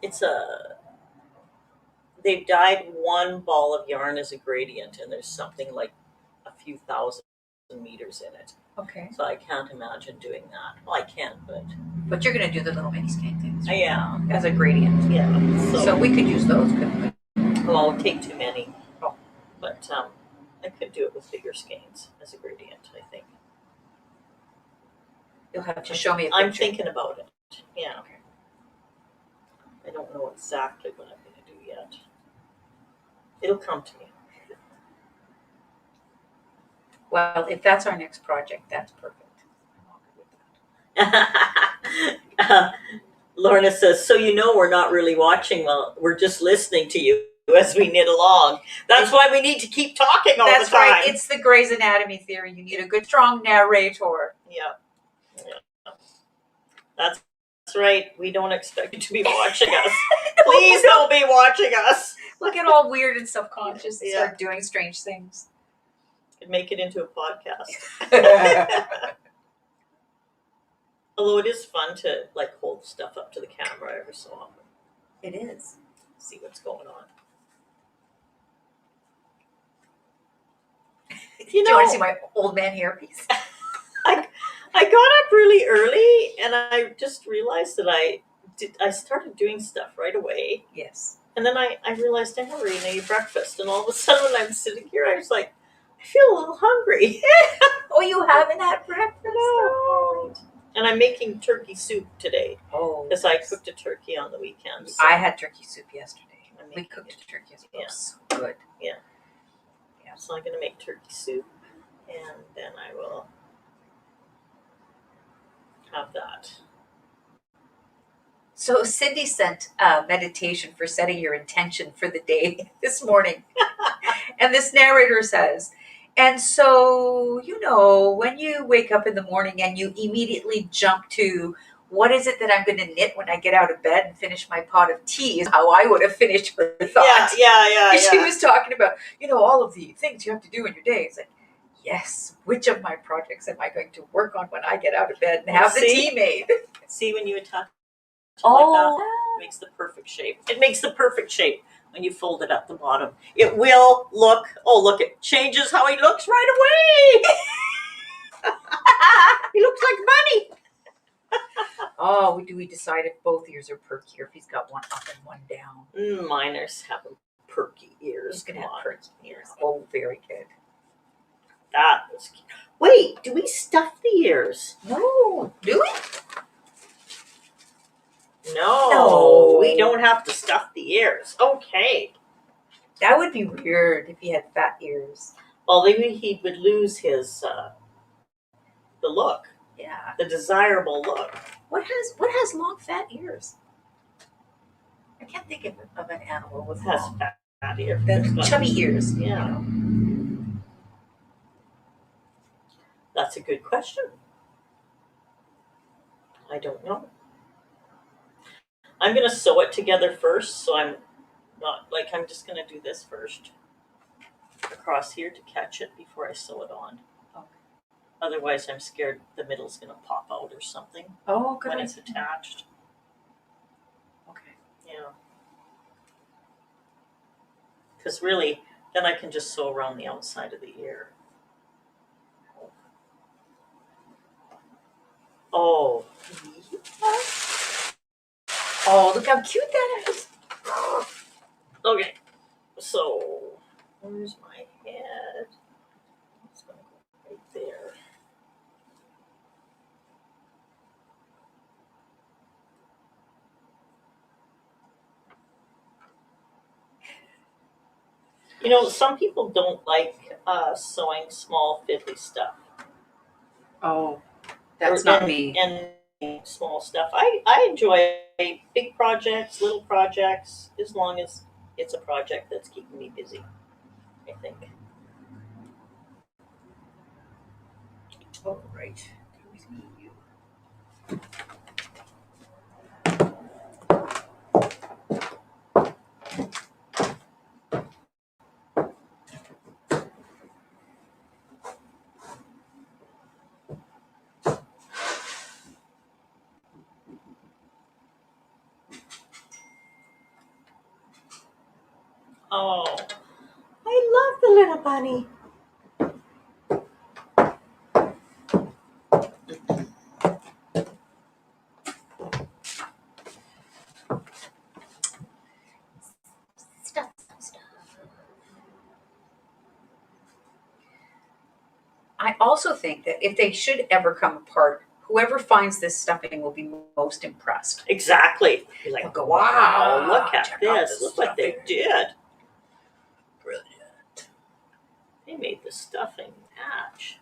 it's they've dyed one ball of yarn as a gradient, and there's something like a few thousand meters in it. Okay. So I can't imagine doing that. Well, I can, but But you're going to do the little mini skein things. yeah, As a gradient. yeah. So we could use those, couldn't we? Well, it would take too many. Oh. But I could do it with bigger skeins as a gradient, I think. You'll have to show me a picture. I'm thinking about it. Yeah. Okay. I don't know exactly what I'm going to do yet. It'll come to me. Well, if that's our next project, that's perfect. I'm all good with that. Lorna says, so you know we're not really watching, well, we're just listening to you as we knit along. That's why we need to keep talking all That's the time. right. It's the Grey's Anatomy theory. You need a good, strong narrator. Yeah. That's right. We don't expect you to be watching us. Please don't be watching us. We'll get all weird and self-conscious and Yeah. start doing strange things. And make it into a podcast. Although it is fun to like hold stuff up to the camera every so often. It is. See what's going on. Do you want to see my old man hairpiece? I got up really early and I just realized that I started doing stuff right away. Yes. And then I realized I never even ate breakfast. And all of a sudden when I'm sitting here, I was like, I feel a little hungry. Oh, you haven't had breakfast? No. Oh. And I'm making turkey soup today Oh. because I cooked a turkey on the weekend. So I had turkey soup yesterday. We cooked a turkey soup. Yeah. It was so good. So I'm going to make turkey soup and then I will have that. So Cindy sent a meditation for setting your intention for the day this morning. And this narrator says, and so, when you wake up in the morning and you immediately jump to, what is it that I'm going to knit when I get out of bed and finish my pot of tea, is how I would have finished her thought. Yeah. She was talking about, all of the things you have to do in your day. It's like, yes, which of my projects am I going to work on when I get out of bed and have the tea made? See, when you attach it like Oh, that, it makes the perfect shape. It makes the perfect shape when you fold it at the bottom. It will look, it changes how he looks right away. He looks like Bunny. oh, do we decide if both ears are perky or if he's got one up and one down? Miners have them perky ears. He's gonna Come have on. perky ears. Oh, very good. That was cute. Wait, do we stuff the ears? No, do we? No, we don't have to stuff the ears. Okay. That would be weird if he had fat ears. Well, maybe he would lose his the look, Yeah. the desirable look. What has long fat ears? I can't think of an animal with It has long, fat ears. the chubby ears. Yeah. You know? That's a good question. I don't know. I'm gonna sew it together first, so I'm just gonna do this first across here to catch it before I sew it on. Okay. Otherwise, I'm scared the middle's gonna pop out or something Oh, good. when it's attached. Okay. Yeah. Because really, then I can just sew around the outside of the ear. Oh. Oh, look how cute that is. Okay. So, where's my head? It's gonna go right there. You know, some people don't like sewing small fiddly stuff. Oh, that's not and, me. And small stuff. I enjoy big projects, little projects, as long as it's a project that's keeping me busy, I think. All right. With me, you. Oh, I love the little bunny. Stuff. I also think that if they should ever come apart, whoever finds this stuffing will be most impressed. Exactly. You're They'll like, go, wow, look at check out this. Look what they stuffing." did. Brilliant. They made the stuffing match.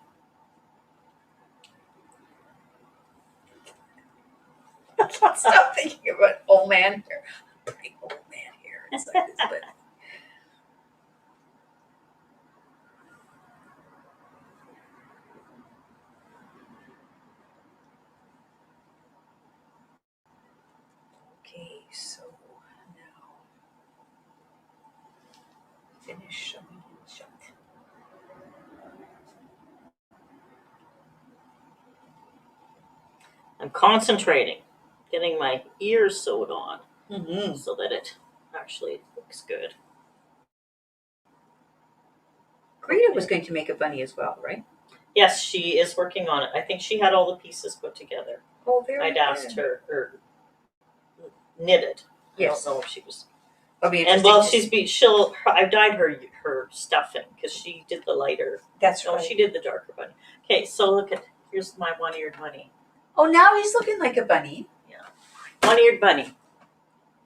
Stop thinking about old man hair. Pretty old man hair inside his butt. Okay, so now finish sewing shut. I'm concentrating, getting my ears sewed on Mm-hmm. so that it actually looks good. Rita was going to make a bunny as well, right? Yes, she is working on it. I think she had all the pieces put together. Oh, very I'd good. asked her, or knitted. Yes. I don't know if she was. I'll be And interested. well, I've dyed her stuffing because she did the lighter. That's No, right. she did the darker bunny. Okay, so here's my one-eared bunny. Oh, now he's looking like a bunny. One-eared bunny.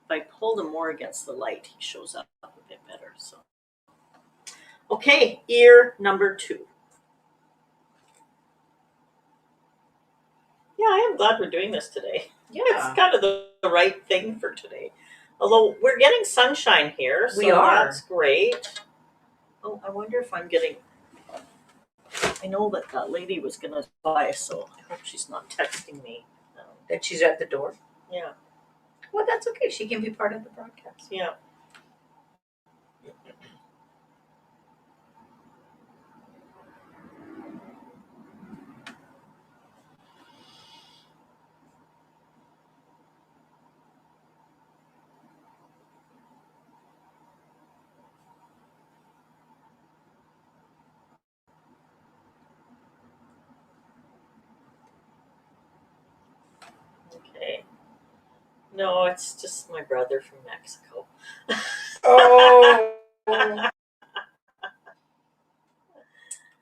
If I pull him more against the light, he shows up a bit better. So, okay, ear number 2. Yeah, I am glad we're doing this today. Yeah. It's kind of the right thing for today. Although we're getting sunshine here, so We are. that's great. Oh, I wonder if I'm getting. I know that lady was going to buy, so I hope she's not texting me. That she's at the door. Yeah. Well, that's okay. She can be part of the broadcast. Yeah. Okay. No, it's just my brother from Mexico. Oh.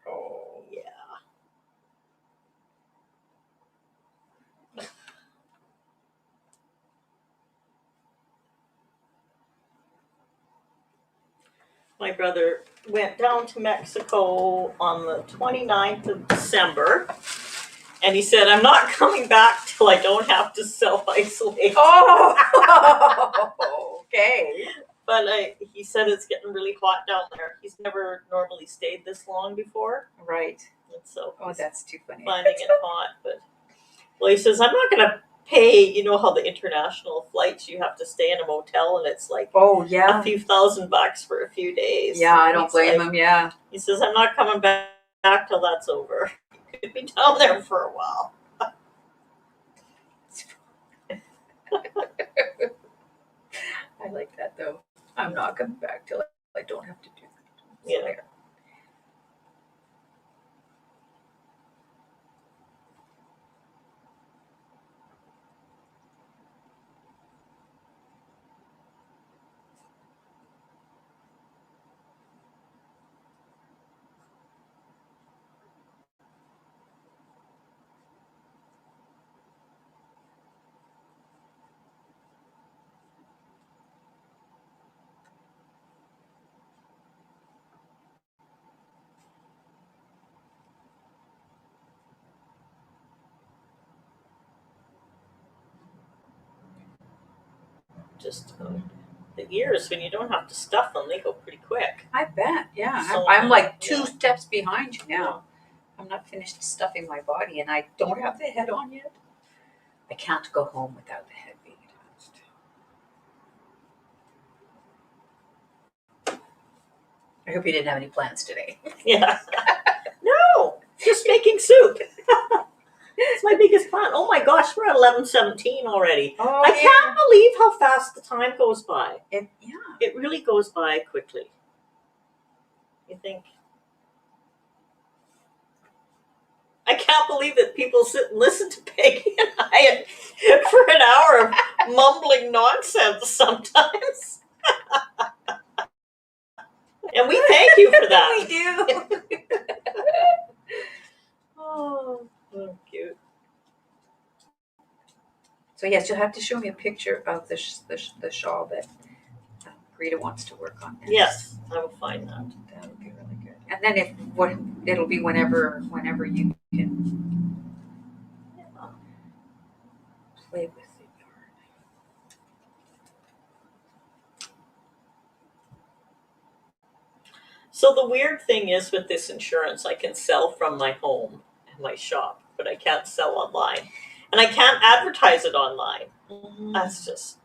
Oh. Yeah. My brother went down to Mexico on the 29th of December, and he said, I'm not coming back till I don't have to self-isolate. Oh, okay. But he said it's getting really hot down there. He's never normally stayed this long before. Right. And so Oh, that's too funny. finding it hot. But well, he says, I'm not going to pay, you know how the international flights, you have to stay in a motel and it's like Oh, a yeah. few $1,000 for a few days. Yeah, I don't He's blame like, him. Yeah. He says, I'm not coming back till that's over. You could be down there for a while. I like that though. I'm not coming back till I don't have to do that. So Yeah. there. Just the ears, when you don't have to stuff them, they go pretty quick. I bet. Yeah. So, I'm like two yeah. steps behind you now. I'm not finished stuffing my body, and I don't have the head on yet. I can't go home without the head being attached. I hope you didn't have any plans today. Yeah. No, just making soup. It's my biggest plan. Oh my gosh, we're at 11:17 already. Oh, I can't believe how fast the time goes by. Yeah. It really goes by quickly. You think, I can't believe that people sit and listen to Peggy and I for an hour of mumbling nonsense sometimes. And we thank you for that. We do. Oh, cute. So yes, you'll have to show me a picture of the shawl that Greta wants to work on next. Yes, I will find that. That would be really good. And then it'll be whenever you can play with the yarn. So the weird thing is with this insurance, I can sell from my home and my shop, but I can't sell online. And I can't advertise it online. That's just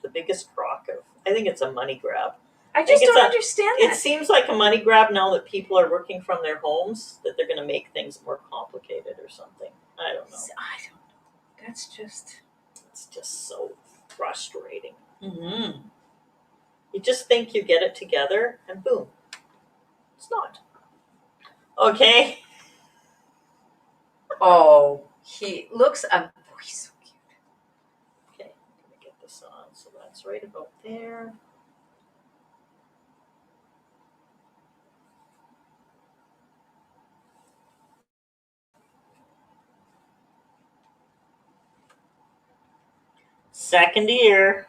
the biggest crock of, I think it's a money grab. I just don't understand that. It seems like a money grab now that people are working from their homes, that they're going to make things more complicated or something. I don't know. I don't know. That's just. It's just so frustrating. Mm-hmm. You just think you get it together, and boom, it's not. Okay. Oh, he looks. Oh, he's so cute. Okay, I'm gonna get this on. So that's right about there. Second ear.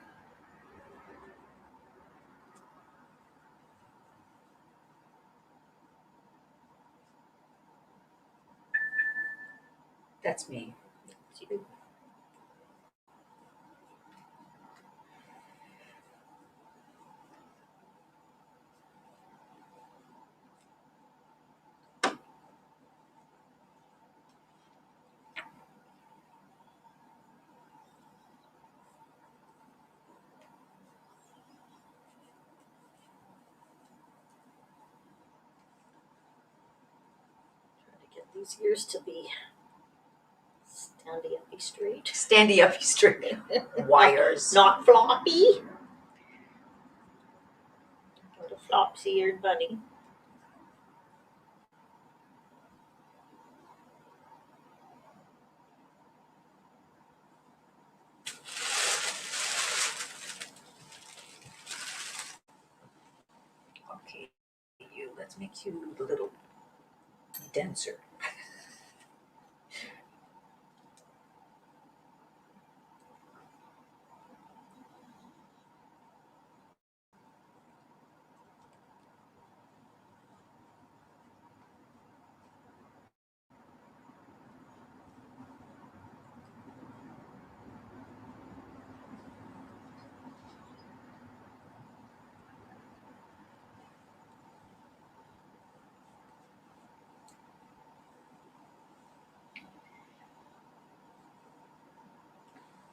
That's me. Trying to get these ears to be standy up straight. Standy up straight. Wires. Not floppy. Not a flopsy-eared bunny. just make you a little denser.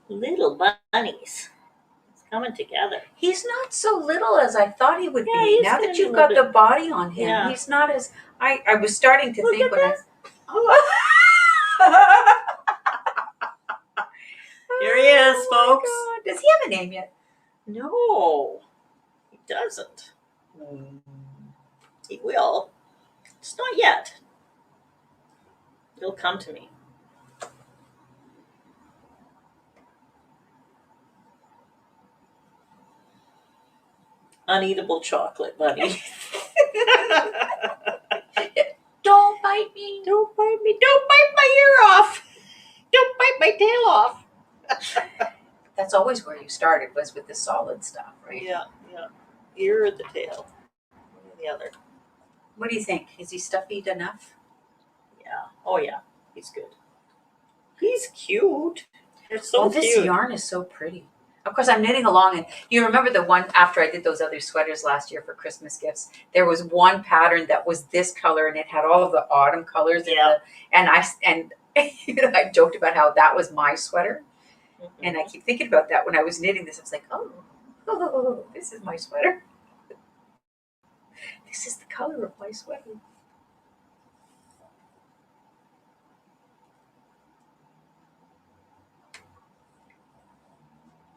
Little bunnies. It's coming together. He's not so little as I thought he would Yeah, be. he's Now gonna that be a you've little got the bit- body on him, Yeah. he's not as I was starting to Look think at when this. Here he is, Oh my folks. God. Does he have a name yet? No, he doesn't. He will. It's not yet. He'll come to me. Uneatable chocolate, buddy. Don't bite me. Don't bite me. Don't bite my ear off. Don't bite my tail off. That's always where you started, was with the solid stuff, right? Yeah. Ear or the tail. One or the other. What do you think? Is he stuffied enough? Yeah. Oh, yeah. He's good. He's cute. They're so This cute. yarn is so pretty. Of course, I'm knitting along, and you remember the one after I did those other sweaters last year for Christmas gifts. There was one pattern that was this color, and it had all of the autumn colors. Yeah. And I joked about how that was my sweater, Mm-hmm. and I keep thinking about that when I was knitting this. I was like, oh, this is my sweater. This is the color of my sweater.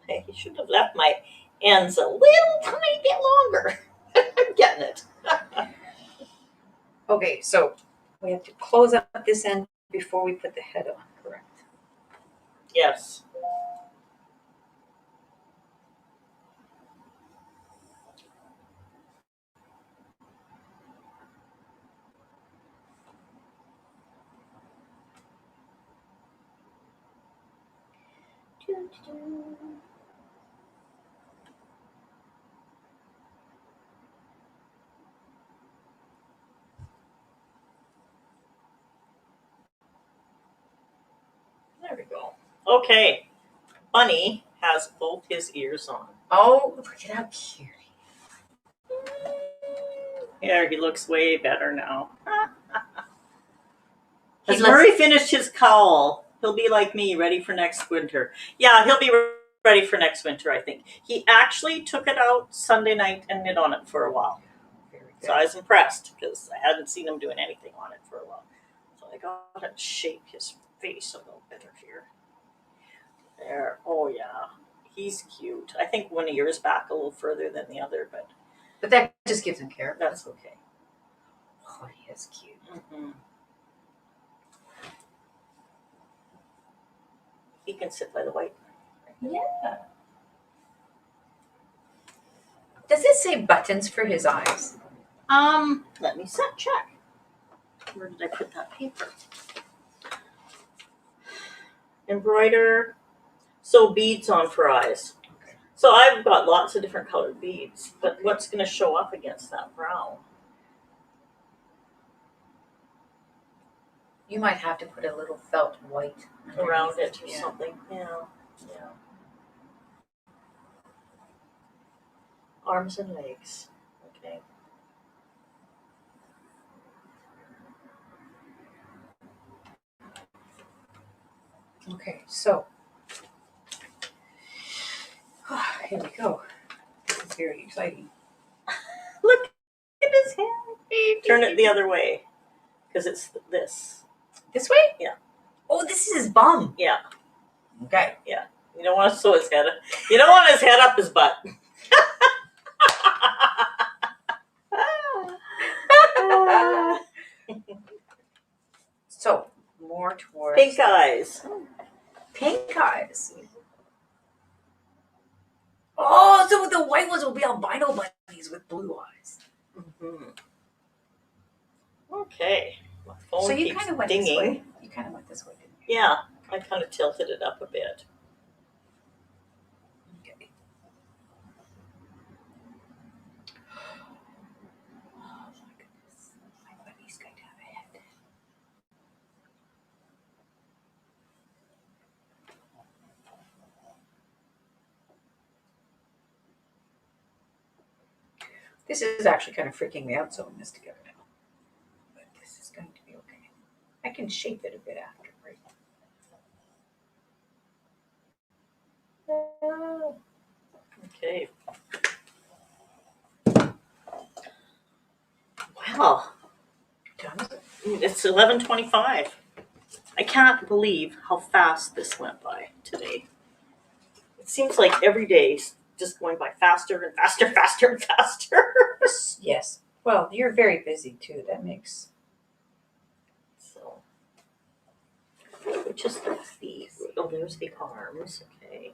Hey, you should have left my ends a little tiny bit longer. I'm getting it. Okay, so we have to close up this end before we put the head on, correct? Yes. There we go. Okay. Bunny has both his ears on. Oh, look at how cute. There, he looks way better now. He Has looks- Murray finished his cowl? He'll be like me, ready for next winter. Yeah, he'll be ready for next winter, I think. He actually took it out Sunday night and knit on it for a while. Very So I was impressed because I hadn't seen him doing anything on it for a while. So I got to shape his face a little better here. There. Oh, yeah. He's cute. I think one ear's back a little further than the other, but that just gives him care. that's okay. Oh, he is cute. Mm-hmm. He can sit by the white. Yeah. Does it say buttons for his eyes? Let me check. Where did I put that paper? Embroider. So beads on for eyes. So I've got lots of different colored beads, but what's going to show up against that brown? You might have to put a little felt white Around it or Yeah. something. Yeah. Arms and legs. Okay. Okay, so here we go. This is very exciting. Look at his hand. Turn it the other way, because it's this. This way? Yeah. Oh, this is his bum. Yeah. Okay. You don't want to sew his head up. You don't want his head up his butt. So more towards Pink eyes. Pink eyes. Oh, so the white ones will be albino bunnies with blue eyes. Mm-hmm. Okay. My phone So you keeps kind of went dinging. this way. You kind of went this way, didn't you? Yeah, I kind of tilted it up a bit. Okay. Oh my goodness. My buddy's going to have a head. This is actually kind of freaking me out sewing this together now. But this is going to be okay. I can shape it a bit after, right? Okay. Wow. Done. It's 11:25. I can't believe how fast this went by today. It seems like every day's just going by faster and faster, faster and faster. Yes. Well, you're very busy too. That makes. So, which is the feet? Oh, there's the arms. Okay.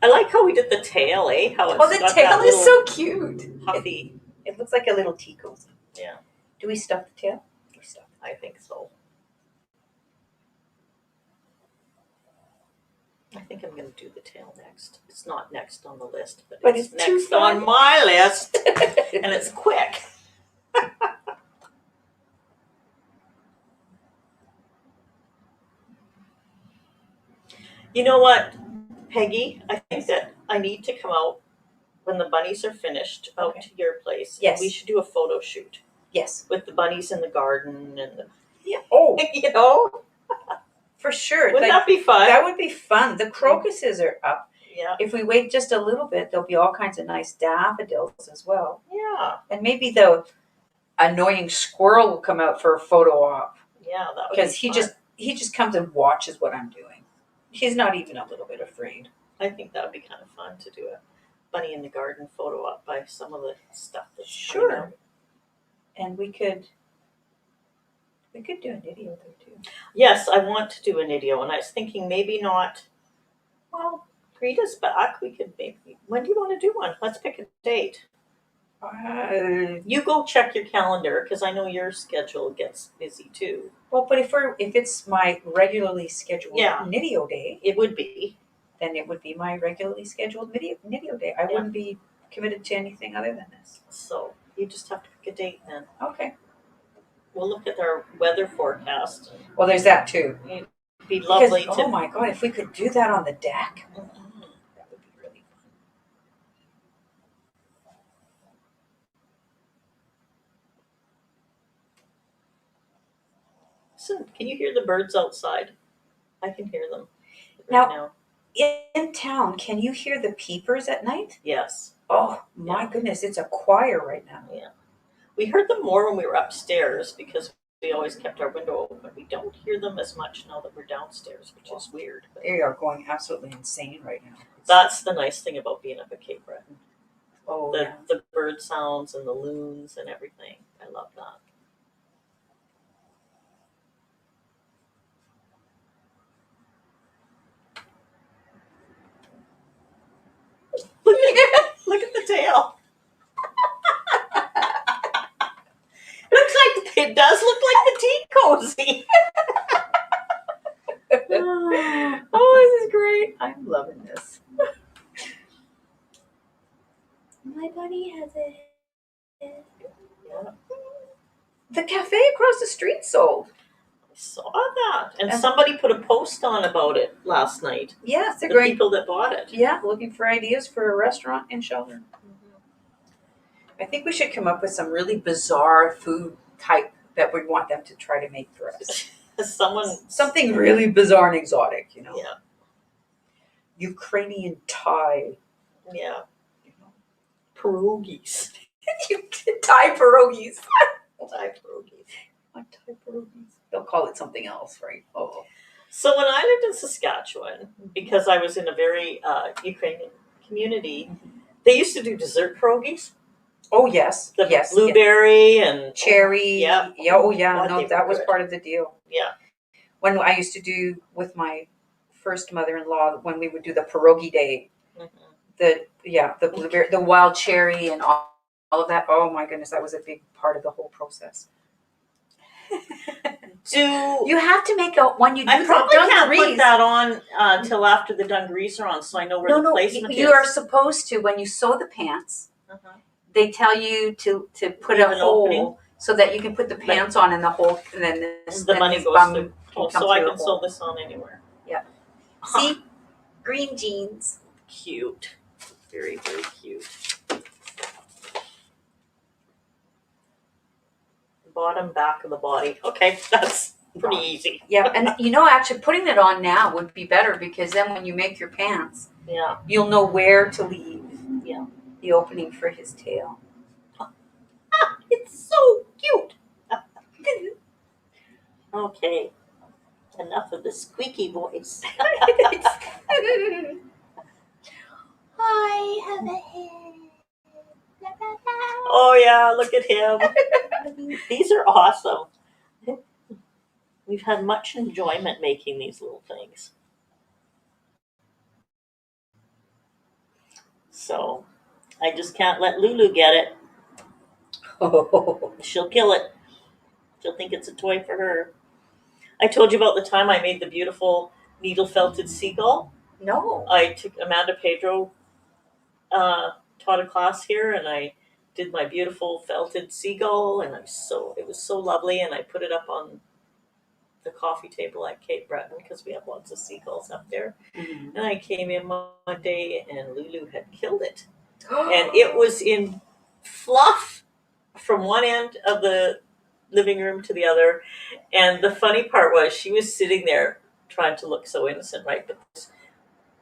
I like how we did the tail, eh? How it's Oh, the got tail that is little so cute. puffy. It looks like a little tea cozy. Yeah. Do we stuff the tail? We stuff. I think so. I think I'm going to do the tail next. It's not next on the list, but it's it's too next fun. on my list, and it's quick. You know what, Peggy? I think that I need to come out when the bunnies are finished out to your place. Yes. We should do a photo shoot Yes. with the bunnies in the garden and the, Yeah. Oh, you know, for sure. wouldn't that be fun? That would be fun. The crocuses are up. Yeah. If we wait just a little bit, there'll be all kinds of nice daffodils as well. Yeah. And maybe the annoying squirrel will come out for a photo op. Yeah, that would Because be fun. he just comes and watches what I'm doing. He's not even a little bit afraid. I think that would be kind of fun to do a bunny in the garden photo up by some of the stuff that's coming out. And we could do a Knittio there too. Yes, I want to do a Knittio, and I was thinking maybe not. Well, Rita's back. We could maybe. When do you want to do one? Let's pick a date. You go check your calendar because I know your schedule gets busy too. Well, but if it's my regularly scheduled Yeah. Knittio day, It would be. then it would be my regularly scheduled Knittio day. I wouldn't be committed to anything other than this. So you just have to pick a date then. Okay. We'll look at our weather forecast. Well, there's that too. It'd be lovely Because, to. oh my God, if we could do that on the deck, that would be really fun. Listen, can you hear the birds outside? I can hear them now. In town, can you hear the peepers at night? Yes. Oh my goodness, it's a choir right now. Yeah. We heard them more when we were upstairs because we always kept our window open. We don't hear them as much now that we're downstairs, which is weird. But they are going absolutely insane right now. That's the nice thing about being up at Cape Breton. Oh, the bird sounds and the loons and everything. I love that. Look at the tail. It does look like the tea cozy. Oh, this is great. I'm loving this. My buddy has it. Yeah. The cafe across the street sold. I saw that. And somebody put a post on about it last night. Yes, they're the great. People that bought it. Yeah, looking for ideas for a restaurant in Sheldon. I think we should come up with some really bizarre food type that we want them to try to make for us. Something really bizarre and exotic, you know. Yeah. Ukrainian Thai. Yeah. You know. Pierogies. Thai pierogies. Thai pierogies. Thai pierogies. They'll call it something else, right? Oh. So when I lived in Saskatchewan, because I was in a very Ukrainian community, they used to do dessert pierogies. Oh, yes. The yes. blueberry and cherry. Yeah. Oh, yeah. No, that was part of the deal. Yeah. When I used to do with my first mother-in-law, when we would do the pierogi day, the blueberry, the wild cherry and all all of that. Oh my goodness, that was a big part of the whole process. You have to make out when you do I probably the can't dungarees. put that on till after the dungarees are on, so I know where the placement is. You are supposed to, when you sew the pants, they tell you to put Leave a an hole opening. so that you can put the pants on in the hole, and then The money goes bum through. can come So I through can the sew hole. this on anywhere. Yeah. See, green jeans. Cute. Very, very cute. Bottom, back of the body. Okay, that's pretty easy. Yeah, and actually putting it on now would be better, because then when you make your pants, you'll know where to leave the opening for his tail. It's so cute. Okay, enough of the squeaky voice. I have a head. Oh yeah, look at him. These are awesome. We've had much enjoyment making these little things. So I just can't let Lulu get it. She'll kill it. She'll think it's a toy for her. I told you about the time I made the beautiful needle felted seagull. No. I took Amanda Pedro taught a class here, and I did my beautiful felted seagull, and it was so lovely, and I put it up on the coffee table at Cape Breton because we have lots of seagulls up there. Mm-hmm. And I came in one day, and Lulu had killed it, and it was in fluff from one end of the living room to the other. And the funny part was she was sitting there trying to look so innocent, right? But this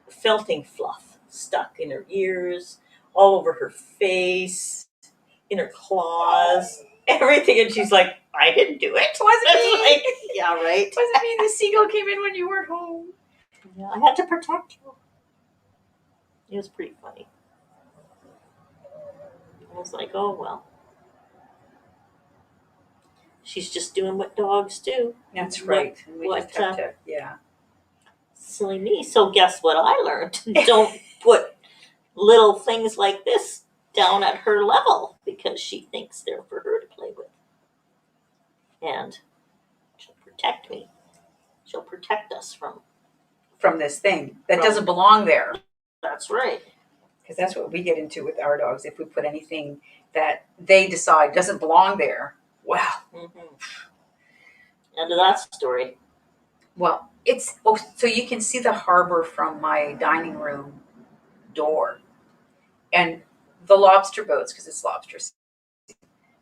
felting fluff stuck in her ears, all over her face, in her claws, everything. And she's like, I didn't do it. Wasn't me. Like, yeah, right. Wasn't me. The seagull came in when you were home. Yeah, I had to protect you. It was pretty funny. I was like, oh well. She's just doing what dogs do. That's right. And we just have to, silly me. So guess what I learned? Don't put little things like this down at her level, because she thinks they're for her to play with. And she'll protect me. She'll protect us from this thing that doesn't belong there. That's right. Because that's what we get into with our dogs. If we put anything that they decide doesn't belong there, wow. Mm-hmm. End of that story. Well, so you can see the harbor from my dining room door, and the lobster boats, because it's lobster season.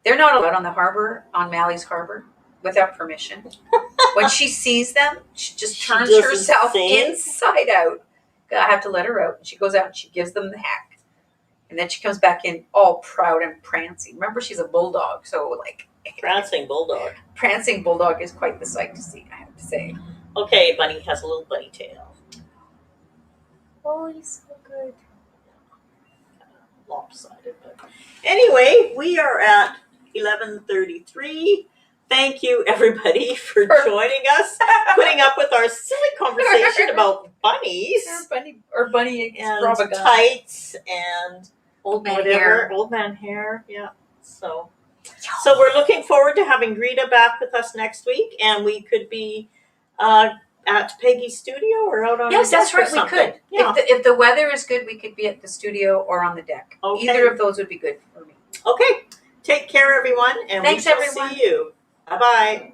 They're not allowed on the harbor, on Mally's harbor, without permission. When she sees them, she just turns herself inside out. I have to let her out. She goes out and she gives them the heck. And then she comes back in all proud and prancing. Remember, she's a bulldog, so like... Prancing bulldog. Prancing bulldog is quite the sight to see, I have to say. Okay, Bunny has a little bunny tail. Oh, he's so good. Lopsided, but anyway, we are at 11:33. Thank you, everybody, for joining us, putting up with our silly conversation about bunnies, bunny and tights and old man hair. Old man hair, yeah. So we're looking forward to having Greta back with us next week, and we could be at Peggy's studio or out on the deck. Yes, that's right. We could. Yeah. If the weather is good, we could be at the studio or on the deck. Okay. Either of those would be good for me. Okay. Take care, everyone, and Thanks, we shall everyone. see you. Bye-bye.